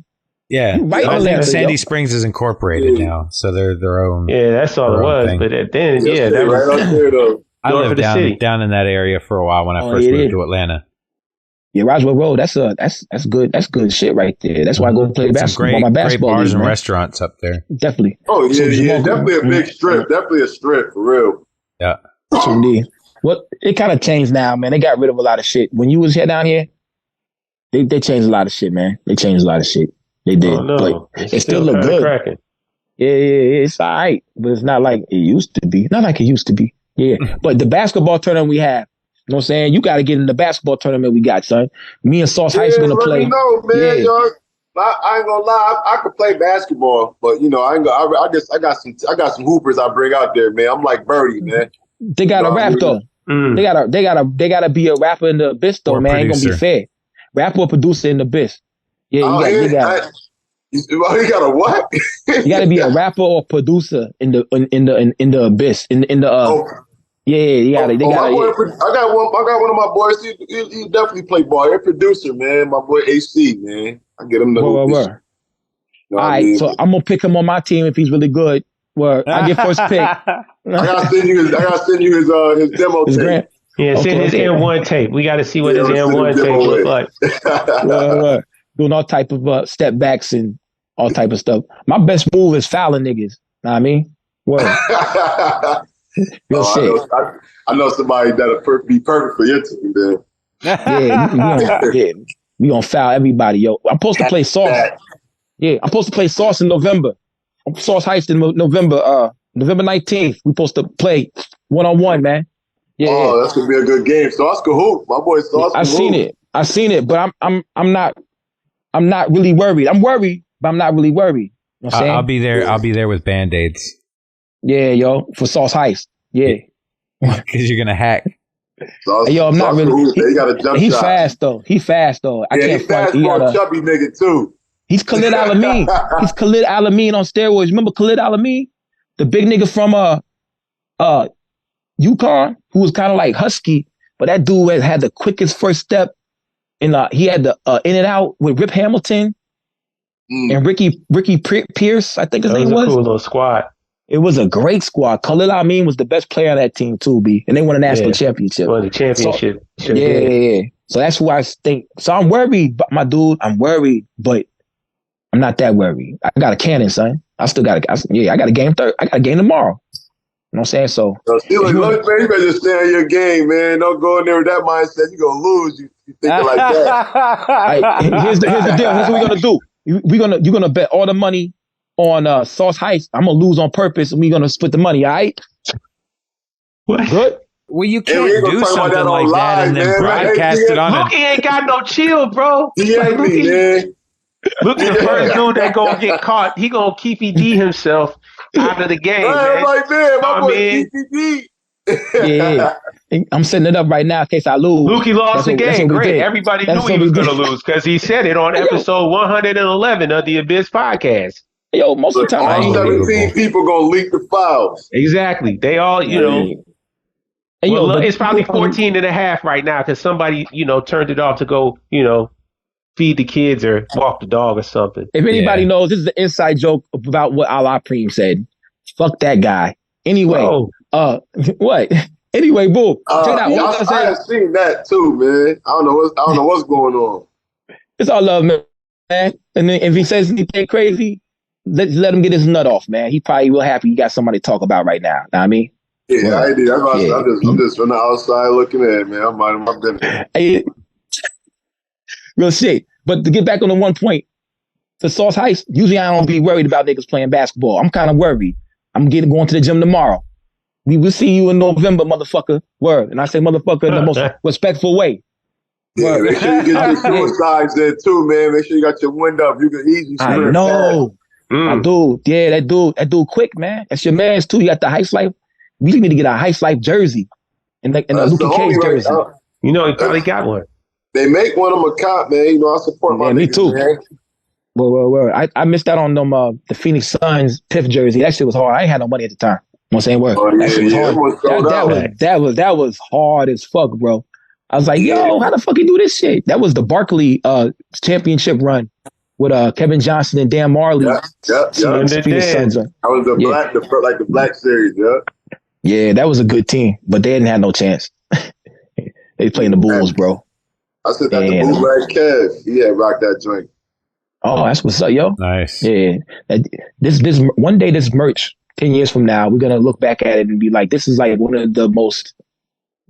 Yeah. Right in Atlanta. Sandy Springs is incorporated now, so they're their own. Yeah, that's all it was. Thing. But then, that was right out there, though. I lived down in that area for a while when I first moved to Atlanta. Yeah, Roswell Road. That's good. That's good shit right there. That's why I go play basketball. My basketball great bars league, and man. restaurants up there. Definitely. Oh yeah, definitely a big strip. Definitely a strip for real. Yeah. What it kind of changed now, man. They got rid of a lot of shit. When you was here down here, they changed a lot of shit, man. They changed a lot of shit. They did, but it still look good. Cracking. Yeah, it's all right, but it's not like it used to be. Not like it used to be. Yeah, but the basketball tournament we have. You know what I'm saying? You got to get in the basketball tournament we got, son. Me and Sauce Heights are going to play. No, man, I ain't gonna lie. I could play basketball, but I guess I got some hoopers I bring out there, man. I'm like Birdie, man. They got to rap though. They gotta be a rapper in the abyss though, man. Ain't gonna be fair. Rapper or producer in the abyss. Yeah, you got a what? You got to be a rapper or producer in the abyss in the Yeah. They got. I got one of my boys. He definitely play ball. He's a producer, man. My boy AC, man. I get him the hoop. All right, so I'm gonna pick him on my team if he's really good. Well, I get first pick. I gotta send you his demo tape. Send his M1 tape. We got to see what his M1 tape look like. Doing all type of step backs and all type of stuff. My best move is fouling niggas. Know what I mean? Real shit. I know somebody that'll be perfect for your team, then. We gonna foul everybody, yo. I'm supposed to play Sauce. Yeah, I'm supposed to play Sauce in November. Sauce Heist in November. November 19th. We supposed to play 1-on-1, man. Yeah. Oh, that's gonna be a good game. Sauce can hoop. My boy Sauce. I've seen it, but I'm not really worried. I'm worried, but I'm not really worried. You know what I'm saying? I'll be there. I'll be there with Band-Aids. Yeah, yo, for Sauce Heist. Yeah. Because you're gonna hack. Hey, yo, I'm not really. He got a jump He's shot. fast though. He fast though. I can't front. He's fast for a chubby nigga too. He's Khalid Alameen. He's Khalid Alameen on steroids. Remember Khalid Alameen? The big nigga from UConn, who was kind of like husky, but that dude had the quickest first step. And he had the in and out with Rip Hamilton and Ricky Pierce, I think his name was. A cool little squad. It was a great squad. Khalil Amin was the best player on that team too, B. And they won a national championship. Won the championship. So, yeah. So that's who I think. So I'm worried, my dude. I'm worried, but I'm not that worried. I got a cannon, son. I got a game I got a game tomorrow. You know what I'm saying? So look, man, you better just stay on your game, man. Don't go in there with that mindset. You're gonna lose. You thinking like that. Here's the deal. Here's what we're gonna do. You're gonna bet all the money on Sauce Heist. I'm gonna lose on purpose, and we're gonna split the money. All right? What? Good. Well, you can't do something like that and then broadcast it on. Luke ain't got no chill, bro. Man. Look, the first dude that gonna get caught, he gonna Keefy D himself out of the game, man. Like, man, my boy Keefy D. Yeah. I'm setting it up right now in case I lose. Lukey lost the game. Great. Everybody knew he was gonna lose because he said it on episode 111 of the Abyss podcast. Yo, most of the time, all 17 people gonna leak the files. Exactly. They all, it's probably 14 and a half right now because somebody, turned it off to go, feed the kids or walk the dog or something. If anybody knows, this is an inside joke about what Allah Preem said. Fuck that guy. Anyway, what? Anyway, boom. Check it out. I have seen that too, man. I don't know what's going on. It's all love, man. And then if he says anything crazy, let him get his nut off, man. He probably will happy he got somebody to talk about right now. Know what I mean? Yeah, I did. I'm just from the outside looking at it, man. I'm minding my business. Real shit. But to get back on the one point, for Sauce Heist, usually I don't be worried about niggas playing basketball. I'm kind of worried. I'm going to the gym tomorrow. We will see you in November, motherfucker. Word. And I say motherfucker in the most respectful way. Yeah, make sure you get your suicides there too, man. Make sure you got your wind up. You can easy. I know. My dude. Yeah, that dude quick, man. That's your man's too. You got the Heist Life. We need to get a Heist Life jersey. And a Luke Cage jersey. He probably got one. They make one of them a cop, man. I support my me niggas, too. Man. Well. I missed out on them the Phoenix Suns Piff jersey. That shit was hard. I ain't had no money at the time. You know what I'm saying? Word. That shit was hard. That was hard as fuck, bro. I was like, yo, how the fuck you do this shit? That was the Barkley championship run with Kevin Johnson and Dan Marley. Yep. Phoenix Suns. That was the black series, yeah. Yeah, that was a good team, but they didn't have no chance. They playing the Bulls, bro. I said that the bootleg Kev. Yeah, rock that joint. Oh, that's what's up, yo. Nice. Yeah. This one day, this merch, 10 years from now, we're gonna look back at it and be like, this is like one of the most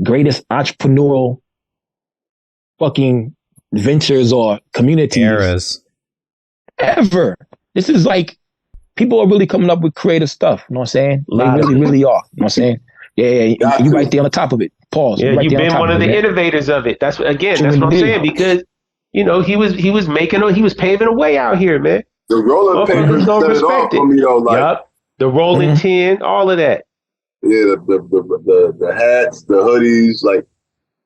greatest entrepreneurial fucking ventures or communities eras ever. This is like people are really coming up with creative stuff. You know what I'm saying? They really are. You know what I'm saying? Yeah, you right there on the top of it. Pause. Yeah, you've been one of the innovators of it. That's what I'm saying, because he was paving a way out here, man. The rolling papers set it off for me, though. Like, the rolling tin, all of that. Yeah, the hats, the hoodies, like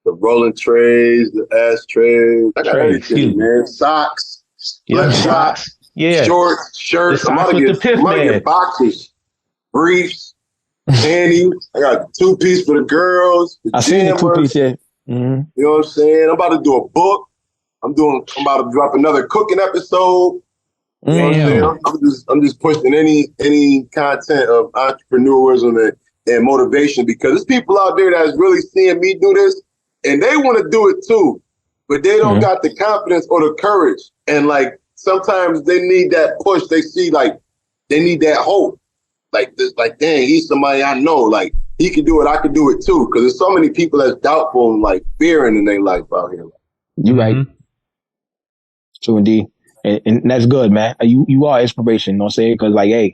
the rolling trays, the ashtrays. I got everything, man. Socks, socks. Yeah, shorts, shirts. I'm about to get boxes, briefs. panties. I got the 2-piece for the girls. I seen the 2-piece, yeah. Mm-hmm. You know what I'm saying? I'm about to do a book. I'm about to drop another cooking episode. You know what I'm saying? I'm just pushing any content of entrepreneurism and motivation, because there's people out there that's really seeing me do this and they want to do it too, but they don't got the confidence or the courage. And like sometimes they need that push. They see like they need that hope. Like this, like, dang, he's somebody I know. Like he can do it, I can do it too. Because there's so many people that's doubtful and like fearing in their life out here. You're right. True indeed. And that's good, man. You are inspiration, you know what I'm saying? Because, like, hey,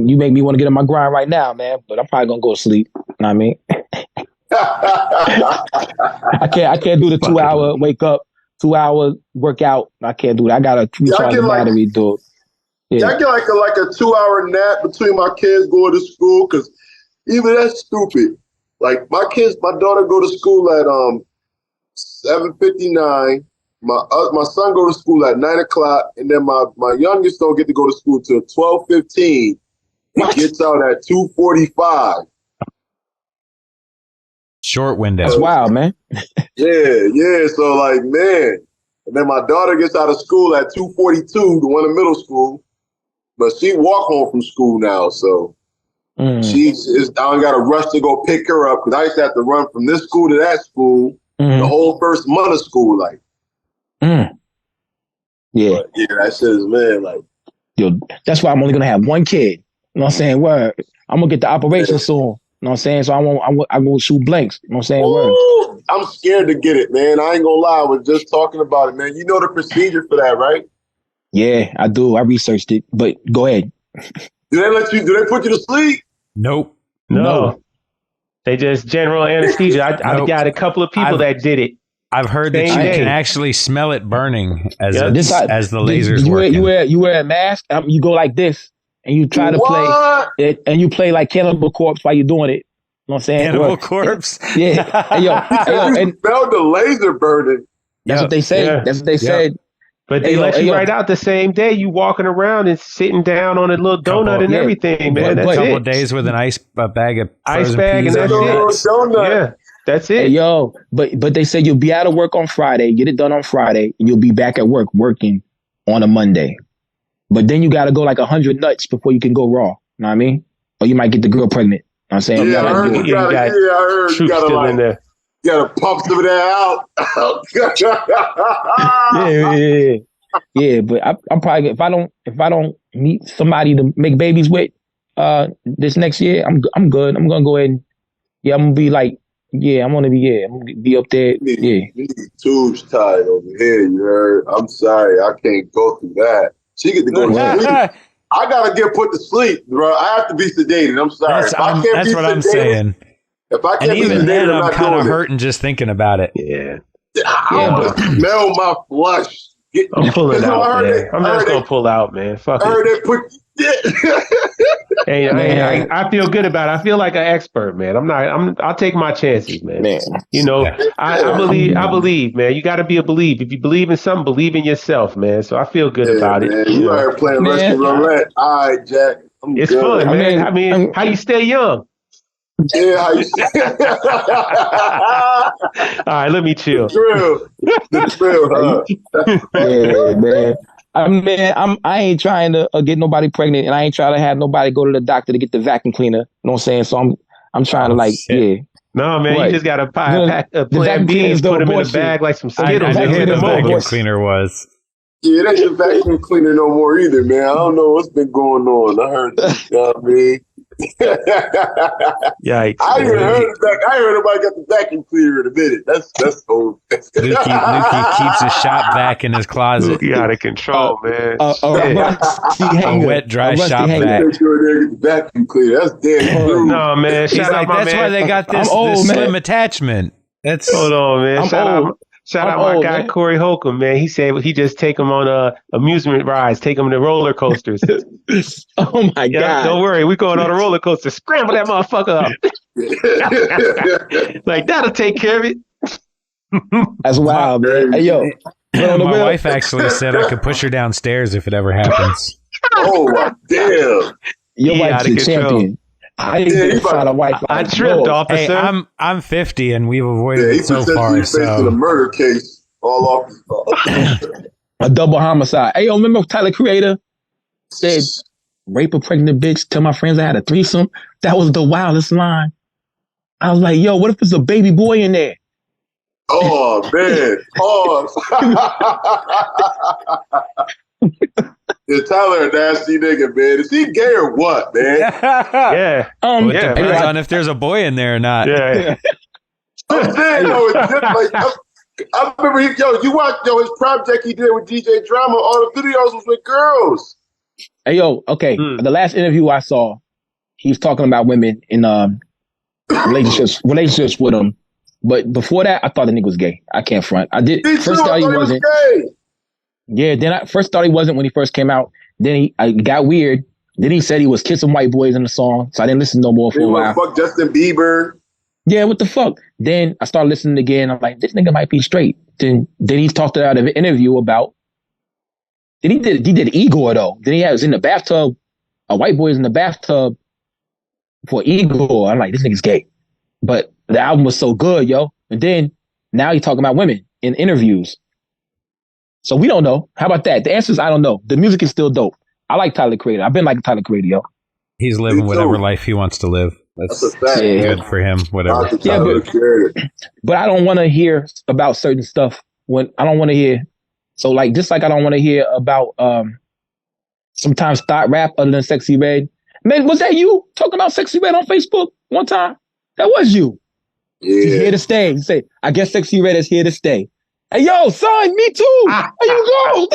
you make me want to get on my grind right now, man. But I'm probably going to go to sleep. You know what I mean? I can't do the 2-hour wake up, 2-hour workout. I can't do that. I got to recharge the battery, dude. Yeah, I get like a 2-hour nap between my kids going to school, because even that's stupid. Like, my daughter go to school at 7:59. My son go to school at 9 o'clock, and then my youngest don't get to go to school till 12:15. He gets out at 2:45. Short window. That's wild, man. Yeah. So like, man, and then my daughter gets out of school at 2:42, the one in middle school, but she walk home from school now, so I don't got to rush to go pick her up, because I used to have to run from this school to that school the whole first month of school, like. Yeah. But yeah, that shit is, man, like. Yo, that's why I'm only gonna have one kid. You know what I'm saying? Word. I'm gonna get the operation soon. You know what I'm saying? So I won't shoot blanks. You know what I'm saying? Word. I'm scared to get it, man. I ain't gonna lie. I was just talking about it, man. You know the procedure for that, right? Yeah, I do. I researched it, but go ahead. Do they put you to sleep? Nope. No. They just general anesthesia. I got a couple of people that did it. I've heard that you can actually smell it burning as the lasers work. You wear a mask. You go like this, and you try to play it, and you play like Cannibal Corpse while you're doing it. You know what I'm saying? Cannibal Corpse. Yeah. Hey, yo, and smell the laser burning. That's what they say. Yeah. That's what they said. But they let you right out the same day. You walking around and sitting down on a little donut and everything, man. That's a couple of days with an ice bag of ice bag and that's it. Yeah. That's it. Hey, yo, but they say you'll be out of work on Friday, get it done on Friday, and you'll be back at work working on a Monday. But then you got to go like 100 nuts before you can go raw. You know what I mean? Or you might get the girl pregnant. You know what I'm saying? Yeah, I heard you got to in there. You got to pump some of that out. Yeah. But I'm probably if I don't meet somebody to make babies with this next year, I'm good. I'm gonna go ahead and I'm gonna be like. Yeah, I'm gonna be up there. You need tubes tied over here, you heard? I'm sorry, I can't go through that. She get to go to sleep. I gotta get put to sleep, bro. I have to be sedated. I'm sorry. That's what I'm saying. If I can't be sedated, then I'm kind of hurting just thinking about it. Yeah. I smell my flush. I'm pulling out, man. I'm just gonna pull out, man. Fuck it. I heard they put. I feel good about it. I feel like an expert, man. I'll take my chances, man. You know, I believe, man. You got to be a believe. If you believe in something, believe in yourself, man. So I feel good about it. You are playing Russian roulette. All right, Jack. It's fun, man. I mean, how you stay young? Yeah, how you stay? All right, let me chill. The thrill, yeah, man. I ain't trying to get nobody pregnant, and I ain't trying to have nobody go to the doctor to get the vacuum cleaner. You know what I'm saying? So I'm trying to No, man, you just got to pack a Plan B and put them in a bag like some Skittles. I knew the vacuum cleaner was. Yeah, that ain't the vacuum cleaner no more either, man. I don't know what's been going on. I heard this, you know what I mean? Yikes! I heard nobody got the vacuum cleaner in a minute. That's old. Lukey keeps his shop vac in his closet. Lukey out of control, man. A wet, dry shop vac. The vacuum cleaner. That's dead. No, man. That's why they got this slim attachment. Hold on, man. Shout out my guy, Corey Holcomb, man. He said he just take him on amusement rides, take him to roller coasters. Oh, my God. Don't worry. We're going on a roller coaster. Scramble that motherfucker up. Like, that'll take care of it. That's wild, man. Hey, yo. My wife actually said I could push her downstairs if it ever happens. Oh, damn. Your wife's a champion. I ain't find a wife. I tripped, officer. Hey, I'm 50 and we've avoided it so far. He's facing a murder case all off. A double homicide. Hey, yo, remember Tyler Creator said, "Rape a pregnant bitch. Tell my friends I had a threesome." That was the wildest line. I was like, "Yo, what if there's a baby boy in there?" Oh man! Oh, is Tyler a nasty nigga, man? Is he gay or what, man? Yeah. Well, it depends on if there's a boy in there or not. Yeah. I'm saying, it's just like I remember you watched his project he did with DJ Drama. All the videos was with girls. Hey, yo, okay. The last interview I saw, he was talking about women in relationships with them. But before that, I thought the nigga was gay. I can't front. I did. First thought he wasn't. Gay. Yeah, then I first thought he wasn't when he first came out. Then I got weird. Then he said he was kissing white boys in the song, so I didn't listen no more for a while. Fuck Justin Bieber. Yeah, what the fuck? Then I started listening again. I'm like, this nigga might be straight. Then he talked out of an interview about. Then he did Igor though. Then he was in the bathtub. A white boy was in the bathtub for Igor. I'm like, this nigga's gay. But the album was so good, yo. And then now he's talking about women in interviews. So we don't know. How about that? The answer is I don't know. The music is still dope. I like Tyler Creator. I've been liking Tyler Creator, yo. He's living whatever life he wants to live. That's a fact. Good for him, whatever. Yeah, but I don't want to hear about certain stuff when I don't want to hear. So like, just like I don't want to hear about sometimes thought rap other than Sexy Red. Man, was that you talking about Sexy Red on Facebook one time? That was you. Yeah. He's here to stay. You say, I guess Sexy Red is here to stay. Hey, yo, son, me too. How you go?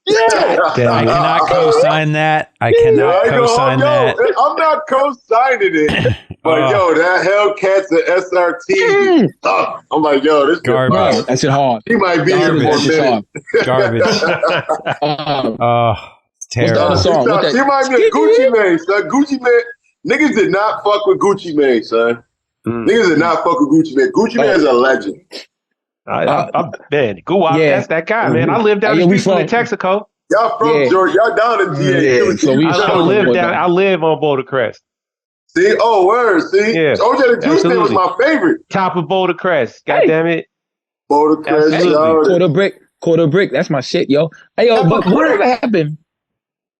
Yeah. I cannot co-sign that. I cannot co-sign that. I'm not co-signing it. But yo, that Hellcats and SRT. I'm like, yo, this garbage. That's it hard. He might be here for a minute. Garbage. It's terrible. He might be a Gucci Mane, son. Gucci Mane. Niggas did not fuck with Gucci Mane, son. Niggas did not fuck with Gucci Mane. Gucci Mane is a legend. Man, that's that guy, man. I live down the street from Texaco. Y'all from Georgia. Y'all down in GA. So I live on Boulder Crest. See? Oh, word. See? Yeah. OJ the Juice Man was my favorite. Top of Boulder Crest. God damn it. Boulder Crest. Quarter brick. That's my shit, yo. Hey, yo, but whatever happened?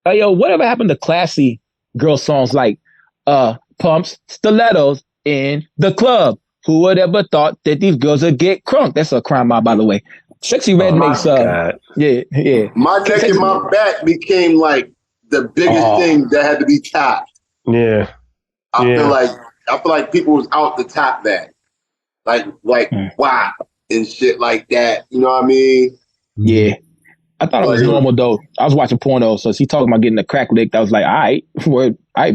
Hey, yo, whatever happened to classy girl songs like Pumps, Stilettos in the Club? Who would ever thought that these girls would get crunk? That's a crime, by the way. Sexy Red makes yeah. My neck and my back became like the biggest thing that had to be topped. Yeah. I feel like people was out to top that. Like wow and shit like that. You know what I mean? Yeah. I thought it was normal though. I was watching porno, so she talking about getting a crack licked. I was like, all right,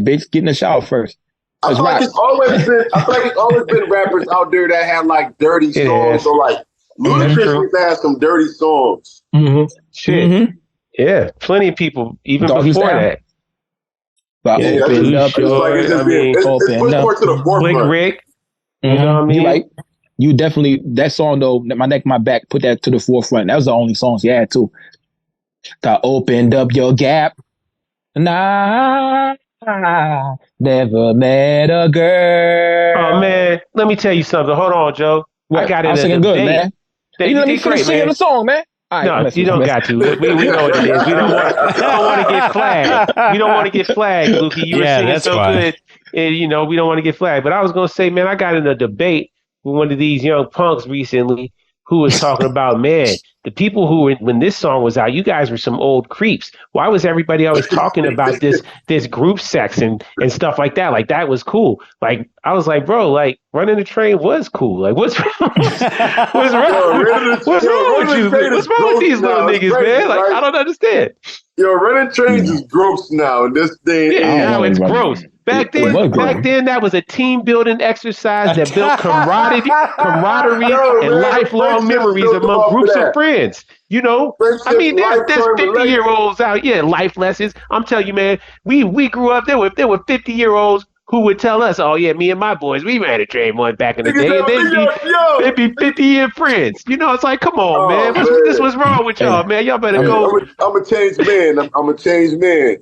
bitch, get in the shower first. I feel like it's always been rappers out there that have like dirty songs or like Ludacris has some dirty songs. Mm-hmm. Shit. Mm-hmm. Yeah, plenty of people even before that. It's pushed more to the forefront. Big Rick. You know what I mean? You right. You definitely, that song though, My Neck, My Back, put that to the forefront. That was the only songs he had too. To opened up your gap. Nah. Never met a girl. Oh man, let me tell you something. Hold on, Joe. What? I got it. I'm singing good, man. You let me finish singing the song, man. No, you don't got to. We know what it is. We don't want to get flagged. We don't want to get flagged, Lukey. You were singing so good, and we don't want to get flagged. But I was gonna say, man, I got in a debate with one of these young punks recently who was talking about, man, the people who were, when this song was out, you guys were some old creeps. Why was everybody always talking about this group sex and stuff like that? Like, that was cool. Like, I was like, bro, like, running the train was cool. Like, what's wrong with you? What's wrong with these little niggas, man? Like, I don't understand. Yo, running trains is gross now in this day. Yeah, now it's gross. Back then, that was a team building exercise that built camaraderie and lifelong memories among groups of friends. I mean, there's 50-year-olds out, life lessons. I'm telling you, man, we grew up, there were 50-year-olds who would tell us, oh yeah, me and my boys, we ran a train one back in the day, and they'd be 50-year friends. It's like, come on, man. What's wrong with y'all, man? Y'all better go. I'm a changed man. I'm a changed man.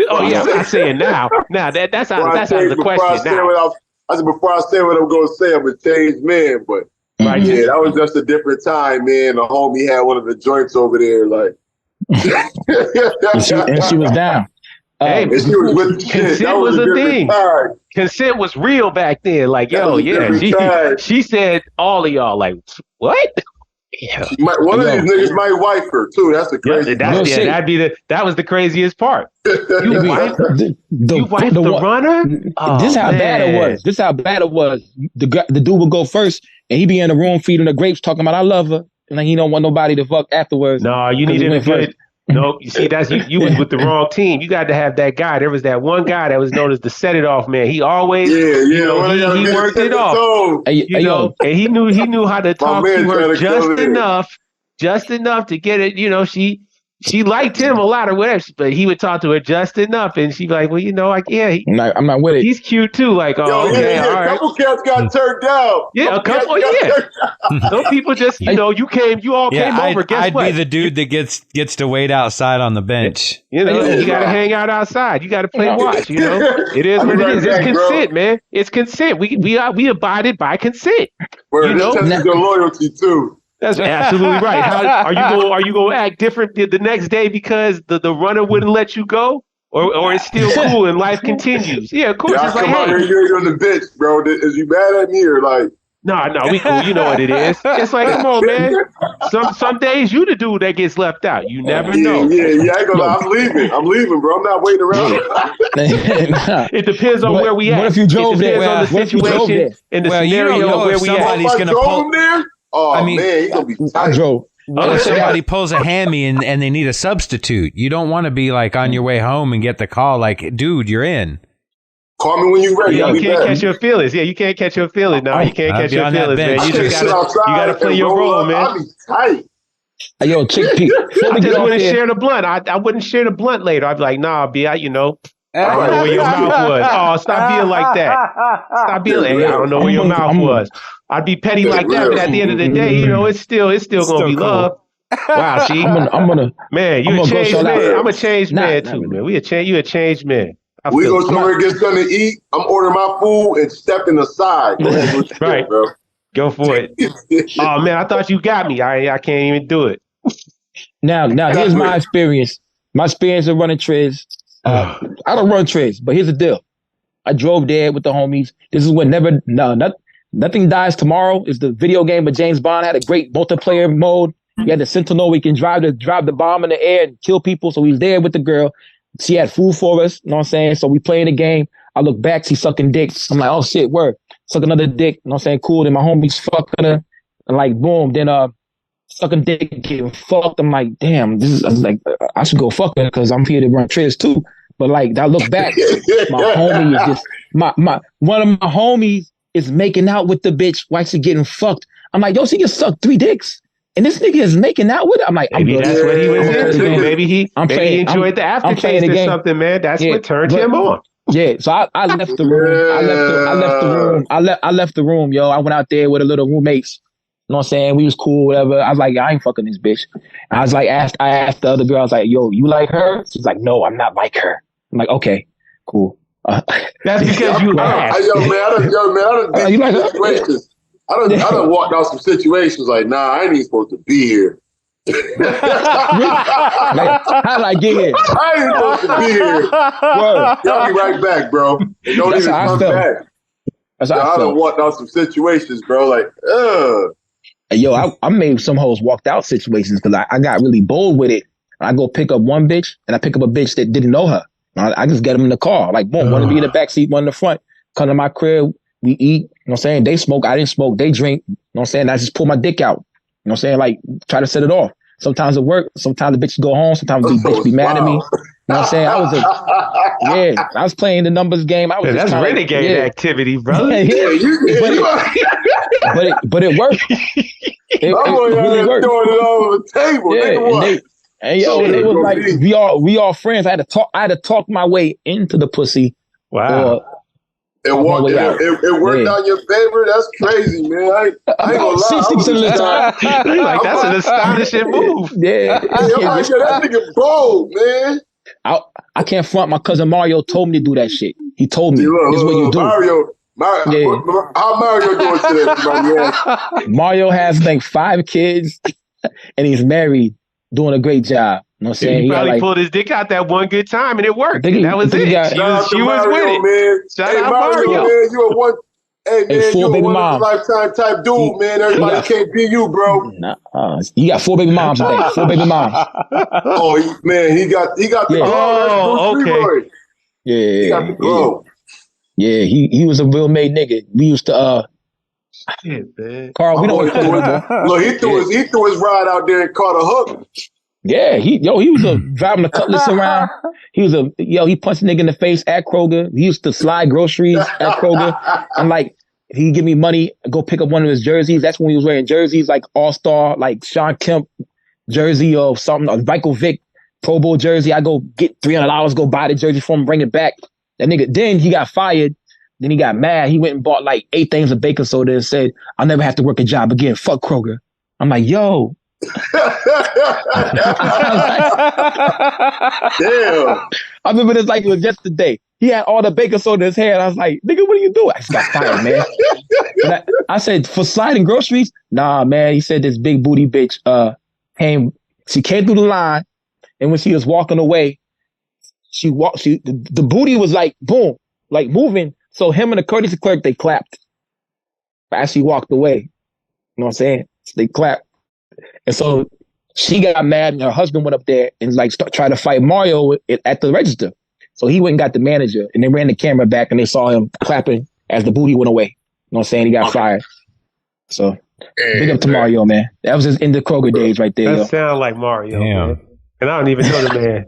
Oh yeah, I'm saying now. Now that's out of the question. Now. I said before I say what I'm going to say, I'm a changed man. But right, yeah, that was just a different time, man. The homie had one of the joints over there, like, and she was down. Hey, and she was with consent was a thing. Time. Consent was real back then. Like, yo, yeah, she said all of y'all, like, what? Yeah. One of these niggas might wife her too. That's the crazy. That was the craziest part. You wife the runner. This how bad it was. This how bad it was. The dude would go first, and he be in the room feeding the grapes, talking about I love her, and like he don't want nobody to fuck afterwards. No, you needed a good. No, you see, that's you was with the wrong team. You got to have that guy. There was that one guy that was known as the set it off man. He always, he worked it off. And he knew how to talk to her just enough to get it. You know, she liked him a lot or whatever, but he would talk to her just enough, and she'd be like, well, you know, like, yeah, I'm not with it. He's cute too. Like, all right. A couple cats got turned down. Yeah, a couple. Yeah, some people just, you all came over. Guess what? I'd be the dude that gets to wait outside on the bench. You know, you got to hang out outside. You got to play watch. You know, it is what it is. It's consent, man. It's consent. We abided by consent. You know, that's your loyalty too. That's absolutely right. How are you gonna act different the next day because the runner wouldn't let you go, or it's still cool and life continues? Yeah, of course. Yeah, it's come out here, you're on the bench, bro. Is you mad at me or like? No, we cool. You know what it is. It's like, come on, man. Some days you the dude that gets left out. You never know. Yeah. I ain't gonna lie. I'm leaving, bro. I'm not waiting around. It depends on where we at. What if you drove there? On the situation and the scenario where we at. Somebody's gonna pull there. Oh, man, he's going to be tight. I drove. What if somebody pulls a hammy and they need a substitute? You don't want to be like on your way home and get the call like, dude, you're in. Call me when you're ready. You can't catch your feelings. Yeah, you can't catch your feelings. No, you can't catch your feelings, man. You gotta play your role, man. I'll be tight. Yo, Chick Pete. I just wouldn't share the blunt. I wouldn't share the blunt later. I'd be like, nah, B, I don't know where your mouth was. Oh, stop being like that. Stop being like, I don't know where your mouth was. I'd be petty like that, but at the end of the day, it's still gonna be cool. Love. Wow, see, man, you a changed man. I'm a changed man too, man. You a changed man. We go somewhere get something to eat. I'm ordering my food and stepping aside. Right, bro. Go for it. Oh man, I thought you got me. I can't even do it. Now here's my experience. My experience of running trades. I don't run trades, but here's the deal. I drove there with the homies. This is when Nothing Dies Tomorrow is the video game, but James Bond had a great multiplayer mode. You had the Sentinel where you can drive the bomb in the air and kill people. So we was there with the girl. She had food for us, you know what I'm saying? So we playing the game. I look back, she's sucking dick. I'm like, oh shit, word. Suck another dick, you know what I'm saying? Cool. Then my homies fucking her. And like, boom. Then sucking dick, getting fucked. I'm like, damn, I should go fuck her because I'm here to run trades too. But like, I look back, my homie is just, one of my homies is making out with the bitch while she's getting fucked. I'm like, yo, she just sucked 3 dicks. And this nigga is making out with her. I'm like, maybe that's what he was into. Maybe he enjoyed the aftertaste or something, man. That's what turned him on. Yeah, so I left the room. I left the room, yo. I went out there with a little roommates. You know what I'm saying? We was cool, whatever. I was like, I ain't fucking this bitch. And I was like, I asked the other girl, I was like, yo, you like her? She's like, no, I'm not like her. I'm like, okay, cool. That's because you asked. I done been in situations. I done walked out some situations like, nah, I ain't even supposed to be here. How did I get here? I ain't supposed to be here. Y'all be right back, bro. Don't even come back. I done walked out some situations, bro. Like, Yo, I made some hoes walked out situations because I got really bold with it. I go pick up one bitch and I pick up a bitch that didn't know her. I just get them in the car. Like, boom, one to be in the backseat, one in the front. Come to my crib, we eat. You know what I'm saying? They smoke, I didn't smoke. They drink. You know what I'm saying? I just pull my dick out. You know what I'm saying? Like, try to set it off. Sometimes it work. Sometimes the bitches go home. Sometimes the bitch be mad at me. You know what I'm saying? I was playing the numbers game. That's renegade activity, brother. But it worked. It really worked. Throwing it all over the table. Yeah, they was like, we all friends. I had to talk my way into the pussy. Wow. It worked on your favor. That's crazy, man. I ain't gonna lie. 60% of the time. Like, that's an astonishing move. Yeah. I'm like, that nigga bold, man. I can't front. My cousin Mario told me to do that shit. He told me, this is what you do. How Mario doing today? Mario has like 5 kids and he's married, doing a great job. You know what I'm saying? He probably pulled his dick out that one good time and it worked. That was it. She was with it. Man. Shout out Mario. Man, you are one. Hey man, you a lifetime type dude, man. Everybody can't be you, bro. You got 4 baby moms today. 4 baby moms. Oh man, he got the glow. Okay. He got the glow. Yeah, he was a real made nigga. We used to Carl, we don't look, he threw his ride out there and caught a hook. Yeah, he was driving the Cutlass around. He punched a nigga in the face at Kroger. He used to slide groceries at Kroger. And like, he'd give me money, go pick up one of his jerseys. That's when he was wearing jerseys like All-Star, like Sean Kemp jersey or something, or Michael Vick Pro Bowl jersey. I go get $300, go buy the jersey for him, bring it back. That nigga, then he got fired. Then he got mad. He went and bought like 8 things of baking soda and said, I'll never have to work a job again. Fuck Kroger. I'm like, yo. Damn. I remember this like it was yesterday. He had all the baking soda in his hair. And I was like, nigga, what are you doing? I just got fired, man. And I said, for sliding groceries? Nah, man. He said this big booty bitch she came through the line, and when she was walking away, the booty was like, boom, like moving. So him and the courtesy clerk, they clapped as she walked away. You know what I'm saying? They clapped. And so she got mad and her husband went up there and like tried to fight Mario at the register. So he went and got the manager and they ran the camera back and they saw him clapping as the booty went away. You know what I'm saying? He got fired. So big up to Mario, man. That was in the Kroger days right there. That sounds like Mario, man. And I don't even know the man.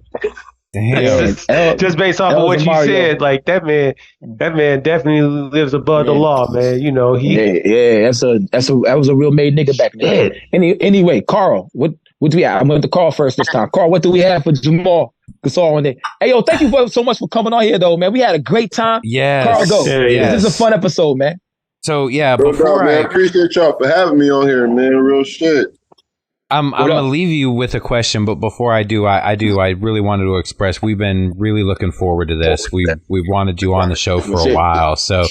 Just based off of what you said, like that man definitely lives above the law, man. You know, that was a real made nigga back then. Anyway, Carl, what do we have? I'm going to Carl first this time. Carl, what do we have for Jamal Gasol on there? Hey, yo, thank you so much for coming on here, though, man. We had a great time. Yeah, Carl, go. This is a fun episode, man. So I appreciate y'all for having me on here, man. Real shit. I'm gonna leave you with a question, but before I do, I really wanted to express we've been really looking forward to this. We've wanted you on the show for a while, so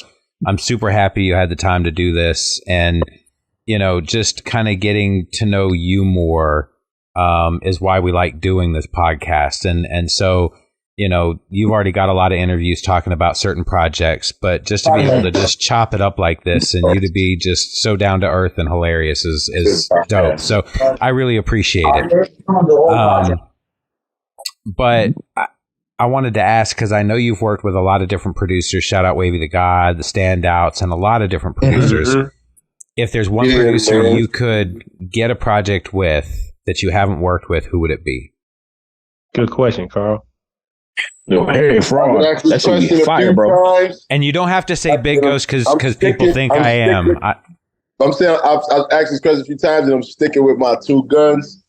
I'm super happy you had the time to do this, and just kind of getting to know you more is why we like doing this podcast, and so you've already got a lot of interviews talking about certain projects, but just to be able to just chop it up like this and you to be just so down to earth and hilarious is dope. So I really appreciate it. But I wanted to ask, because I know you've worked with a lot of different producers, shout out Wavy the God, the Standouts, and a lot of different producers. If there's one producer you could get a project with that you haven't worked with, who would it be? Good question, Carl. Hey, fraud. That should be fire, bro. And you don't have to say Big Ghost because people think I am. I'm saying I've asked this question a few times, and I'm sticking with my 2 guns.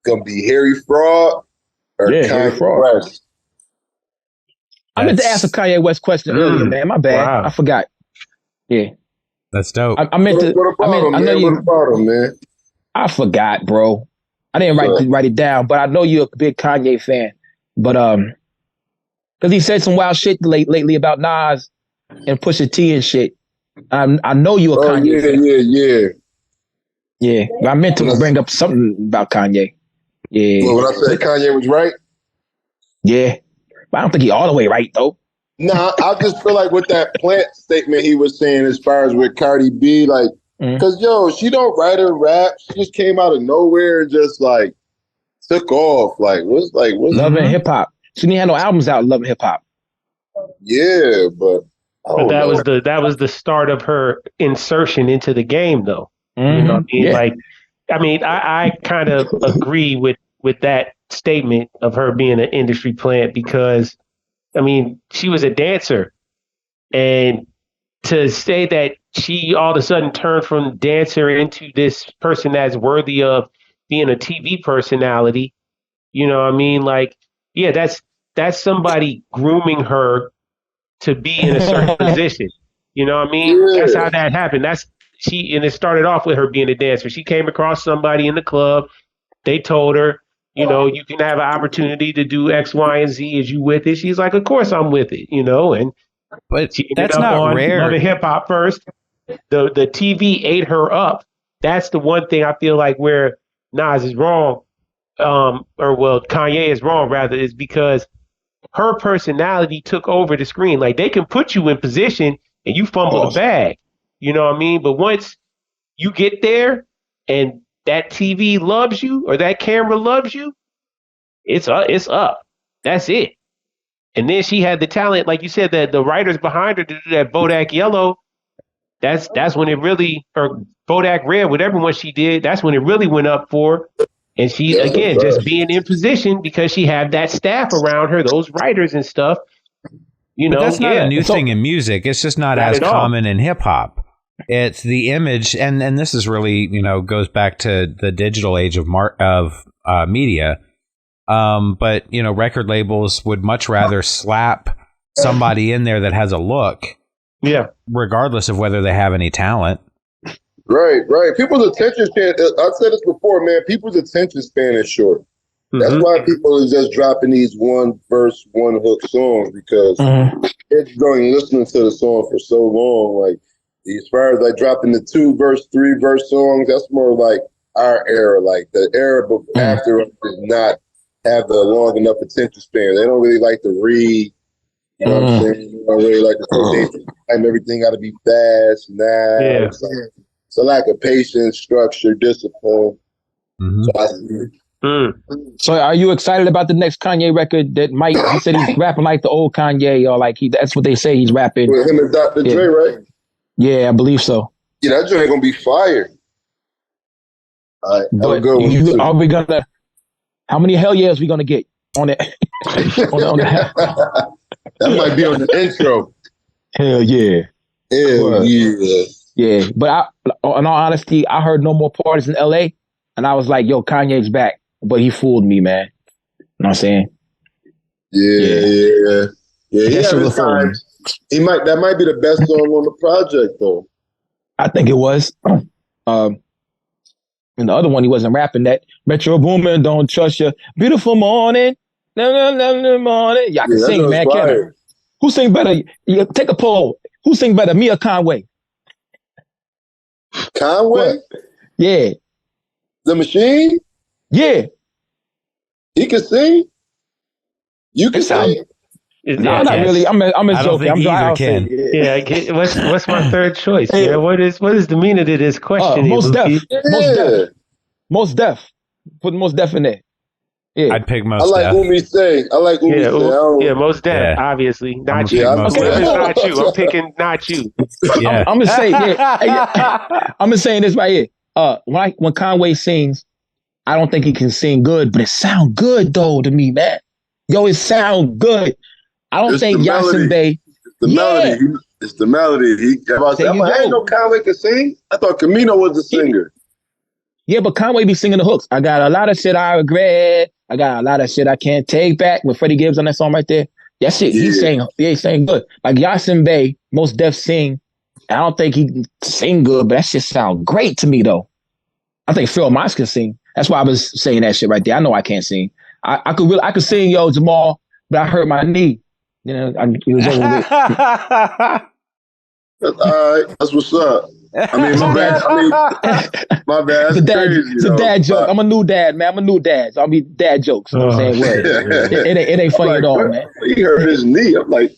Gonna be Harry Fraud or Kanye Fraud. West. I meant to ask a Kanye West question earlier, man. My bad. Wow. I forgot. Yeah, that's dope. I meant to. What about him, man? I forgot, bro. I didn't write it down, but I know you're a big Kanye fan. But because he said some wild shit lately about Nas and Pusha T and shit. I know you a Kanye fan. Yeah. But I meant to bring up something about Kanye. Yeah. Well, when I said Kanye was right? Yeah. But I don't think he all the way right, though. Nah, I just feel like with that plant statement he was saying as far as with Cardi B, like, because, she don't write her rap. She just came out of nowhere and just, like, took off. Like, what's Love and Hip Hop. She didn't have no albums out, Love and Hip Hop. Yeah, but that was the start of her insertion into the game, though. You know what I mean? Yeah. Like, I kind of agree with that statement of her being an industry plant because, she was a dancer, and to say that she all of a sudden turned from dancer into this person that's worthy of being a TV personality, you know what I mean? Like, yeah, that's somebody grooming her to be in a certain position. You know what I mean? Yeah. That's how that happened. And it started off with her being a dancer. She came across somebody in the club. They told her, You know, you can have an opportunity to do X, Y, and Z. Is you with it? She's like, of course I'm with it. You know, and but she ended that's up not on rare. Love and Hip Hop first. The TV ate her up. That's the one thing I feel like where Nas is wrong, Kanye is wrong rather, is because her personality took over the screen. Like they can put you in position and you fumble the bag. You know what I mean? But once you get there and that TV loves you or that camera loves you, it's up. That's it. And then she had the talent, like you said, that the writers behind her to do that Bodak Yellow. That's when it really, or Bodak Red, whatever one she did, that's when it really went up for her. And she, again, just being in position because she had that staff around her, those writers and stuff. You know, that's not a new thing in music. It's just not as common in hip hop. It's the image, and this is really, you know, goes back to the digital age of media. But you know, record labels would much rather slap somebody in there that has a look, regardless of whether they have any talent. Right. People's attention span, I've said this before, man, people's attention span is short. That's why people are just dropping these one verse, one hook songs, because they're going listening to the song for so long. Like, as far as like dropping the 2 verse, 3 verse songs, that's more like our era. Like the era after us does not have the long enough attention span. They don't really like to read. You know what I'm saying? They don't really like to take time. Everything got to be fast now. Yeah. It's a lack of patience, structure, discipline. So are you excited about the next Kanye record that Mike, he said he's rapping like the old Kanye, or like that's what they say he's rapping. With him and Dr. Dre, right? Yeah, I believe so. Yeah, that joint ain't gonna be fire. All right, but are we gonna, how many hell yeahs we gonna get on it? That might be on the intro. Hell yeah. Hell yeah. Yeah, but in all honesty, I heard No More Parties in LA, and I was like, yo, Kanye's back. But he fooled me, man. You know what I'm saying? Yeah. He had his time. That might be the best song on the project, though. I think it was. And the other one, he wasn't rapping that. Metro Boomin, don't trust you. Beautiful morning. Morning. Y'all can sing, man. Who sing better? Take a poll. Who sing better, me or Conway? Conway? Yeah. The Machine? Yeah. He can sing? You can sing? No, not really. I'm just joking. I'm joking. Yeah. What's my third choice? Yeah. What is the meaning of this question? Most Def. Put Most Def in there. Yeah. I'd pick Most Def. I like Umi Say. Yeah, Most Def, obviously. Not you. Not you. I'm picking not you. Yeah. I'm gonna say, I'm gonna say this right here. When Conway sings, I don't think he can sing good, but it sounds good though to me, man. Yo, it sounds good. I don't think Yasin Bey. Melody. It's the melody. I ain't know Conway could sing. I thought Camino was the singer. Yeah, but Conway be singing the hooks. I got a lot of shit I regret. I got a lot of shit I can't take back. With Freddie Gibbs on that song right there. That shit, he's saying good. Like Yasin Bey, Most Def sing. I don't think he can sing good, but that shit sound great to me though. I think Phil Moss can sing. That's why I was saying that shit right there. I know I can't sing. I could sing, yo, Jamal, but I hurt my knee. You know, it was over with. All right, that's what's up. I mean, my bad. It's a dad joke. I'm a new dad, man. I'm a new dad. So I'll be dad jokes. You know what I'm saying? It ain't funny at all, man. He hurt his knee. I'm like,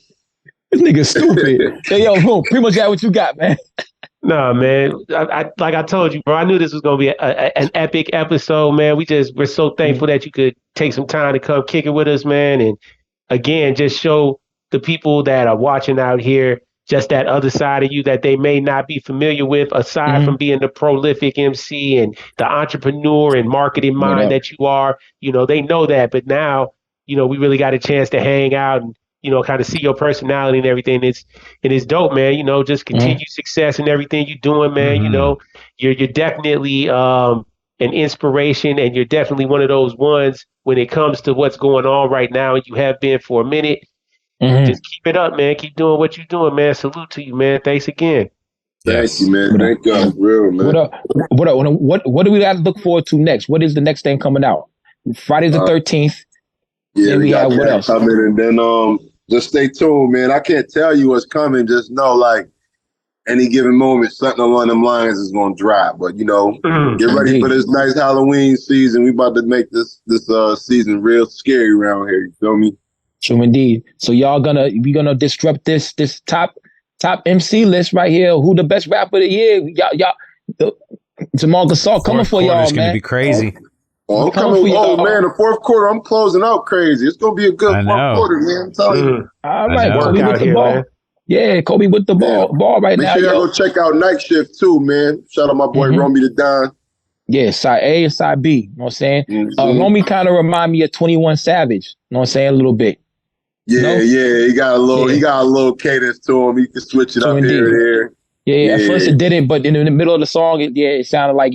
this nigga's stupid. Hey, yo, boom. Pretty much what you got, man. No, man. Like I told you, bro, I knew this was going to be an epic episode, man. We're so thankful that you could take some time to come kick it with us, man. And again, just show the people that are watching out here just that other side of you that they may not be familiar with, aside from being the prolific MC and the entrepreneur and marketing mind that you are. You know, they know that. But now, you know, we really got a chance to hang out and, you know, kind of see your personality and everything. It's dope, man. You know, just continued success in everything you're doing, man. You know, you're definitely an inspiration, and you're definitely one of those ones when it comes to what's going on right now, and you have been for a minute. Just keep it up, man. Keep doing what you're doing, man. Salute to you, man. Thanks again. Thank you, man. Thank you. Real, man. What do we got to look forward to next? What is the next thing coming out? Friday the 13th. Yeah, we got what else coming, and then just stay tuned, man. I can't tell you what's coming. Just know, like, any given moment, something along them lines is gonna drop. But get ready for this nice Halloween season. We about to make this season real scary around here. You feel me? True indeed. So we gonna disrupt this top MC list right here. Who the best rapper of the year? Jamal Gasol coming for y'all, man. It's gonna be crazy. I'm coming. Man, the fourth quarter, I'm closing out crazy. It's gonna be a good fourth quarter, man. I'm telling you. All right, Kobe with the ball. Man. Yeah, Kobe with the ball right now. Make sure y'all go check out Night Shift too, man. Shout out my boy Romy the Don. Yeah, side A and side B. You know what I'm saying? Romy kind of remind me of 21 Savage. You know what I'm saying? A little bit. Yeah, he got a little cadence to him. He can switch it up here and there. Yeah, at first it didn't, but in the middle of the song, it sounded like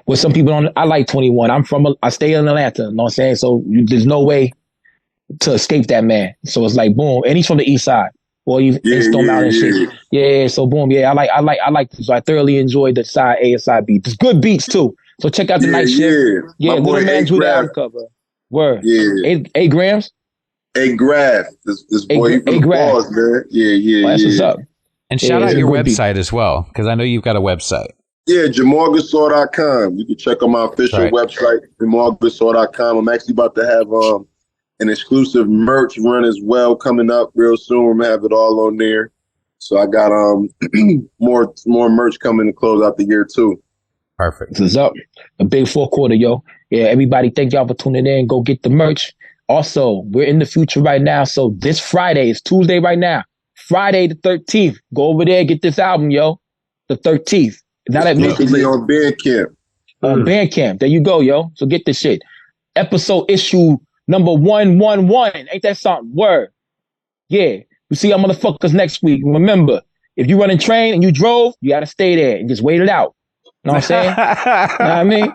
with some people I like 21. I stay in Atlanta. You know what I'm saying? So there's no way to escape that man. So it's like boom, and he's from the east side. Well, you Stone Mountain shit. Yeah, so boom, I like this. So I thoroughly enjoyed the side A and side B. There's good beats too. So check out the Night Shift. Yeah, Little Man drew the album cover. Word. Yeah. 8 grams. 8 Graph. This boy from the balls, man. Yeah. That's what's up. And shout out your website as well, because I know you've got a website. Yeah, JamalGasol.com. You can check on my official website, JamalGasol.com. I'm actually about to have an exclusive merch run as well coming up real soon. We're gonna have it all on there. So I got more merch coming to close out the year too. Perfect. This is up. A big fourth quarter, yo. Yeah, everybody, thank y'all for tuning in. Go get the merch. Also, we're in the future right now. So this Friday, it's Tuesday right now. Friday the 13th. Go over there, get this album, yo. The 13th. Now that makes it on Bandcamp. On Bandcamp. There you go, yo. So get this shit. Episode issue number 111. Ain't that something? Word. Yeah. We see y'all motherfuckers next week. Remember, if you running train and you drove, you gotta stay there and just wait it out. You know what I'm saying? You know what I mean?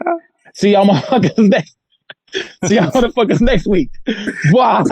See y'all motherfuckers next week. Wow.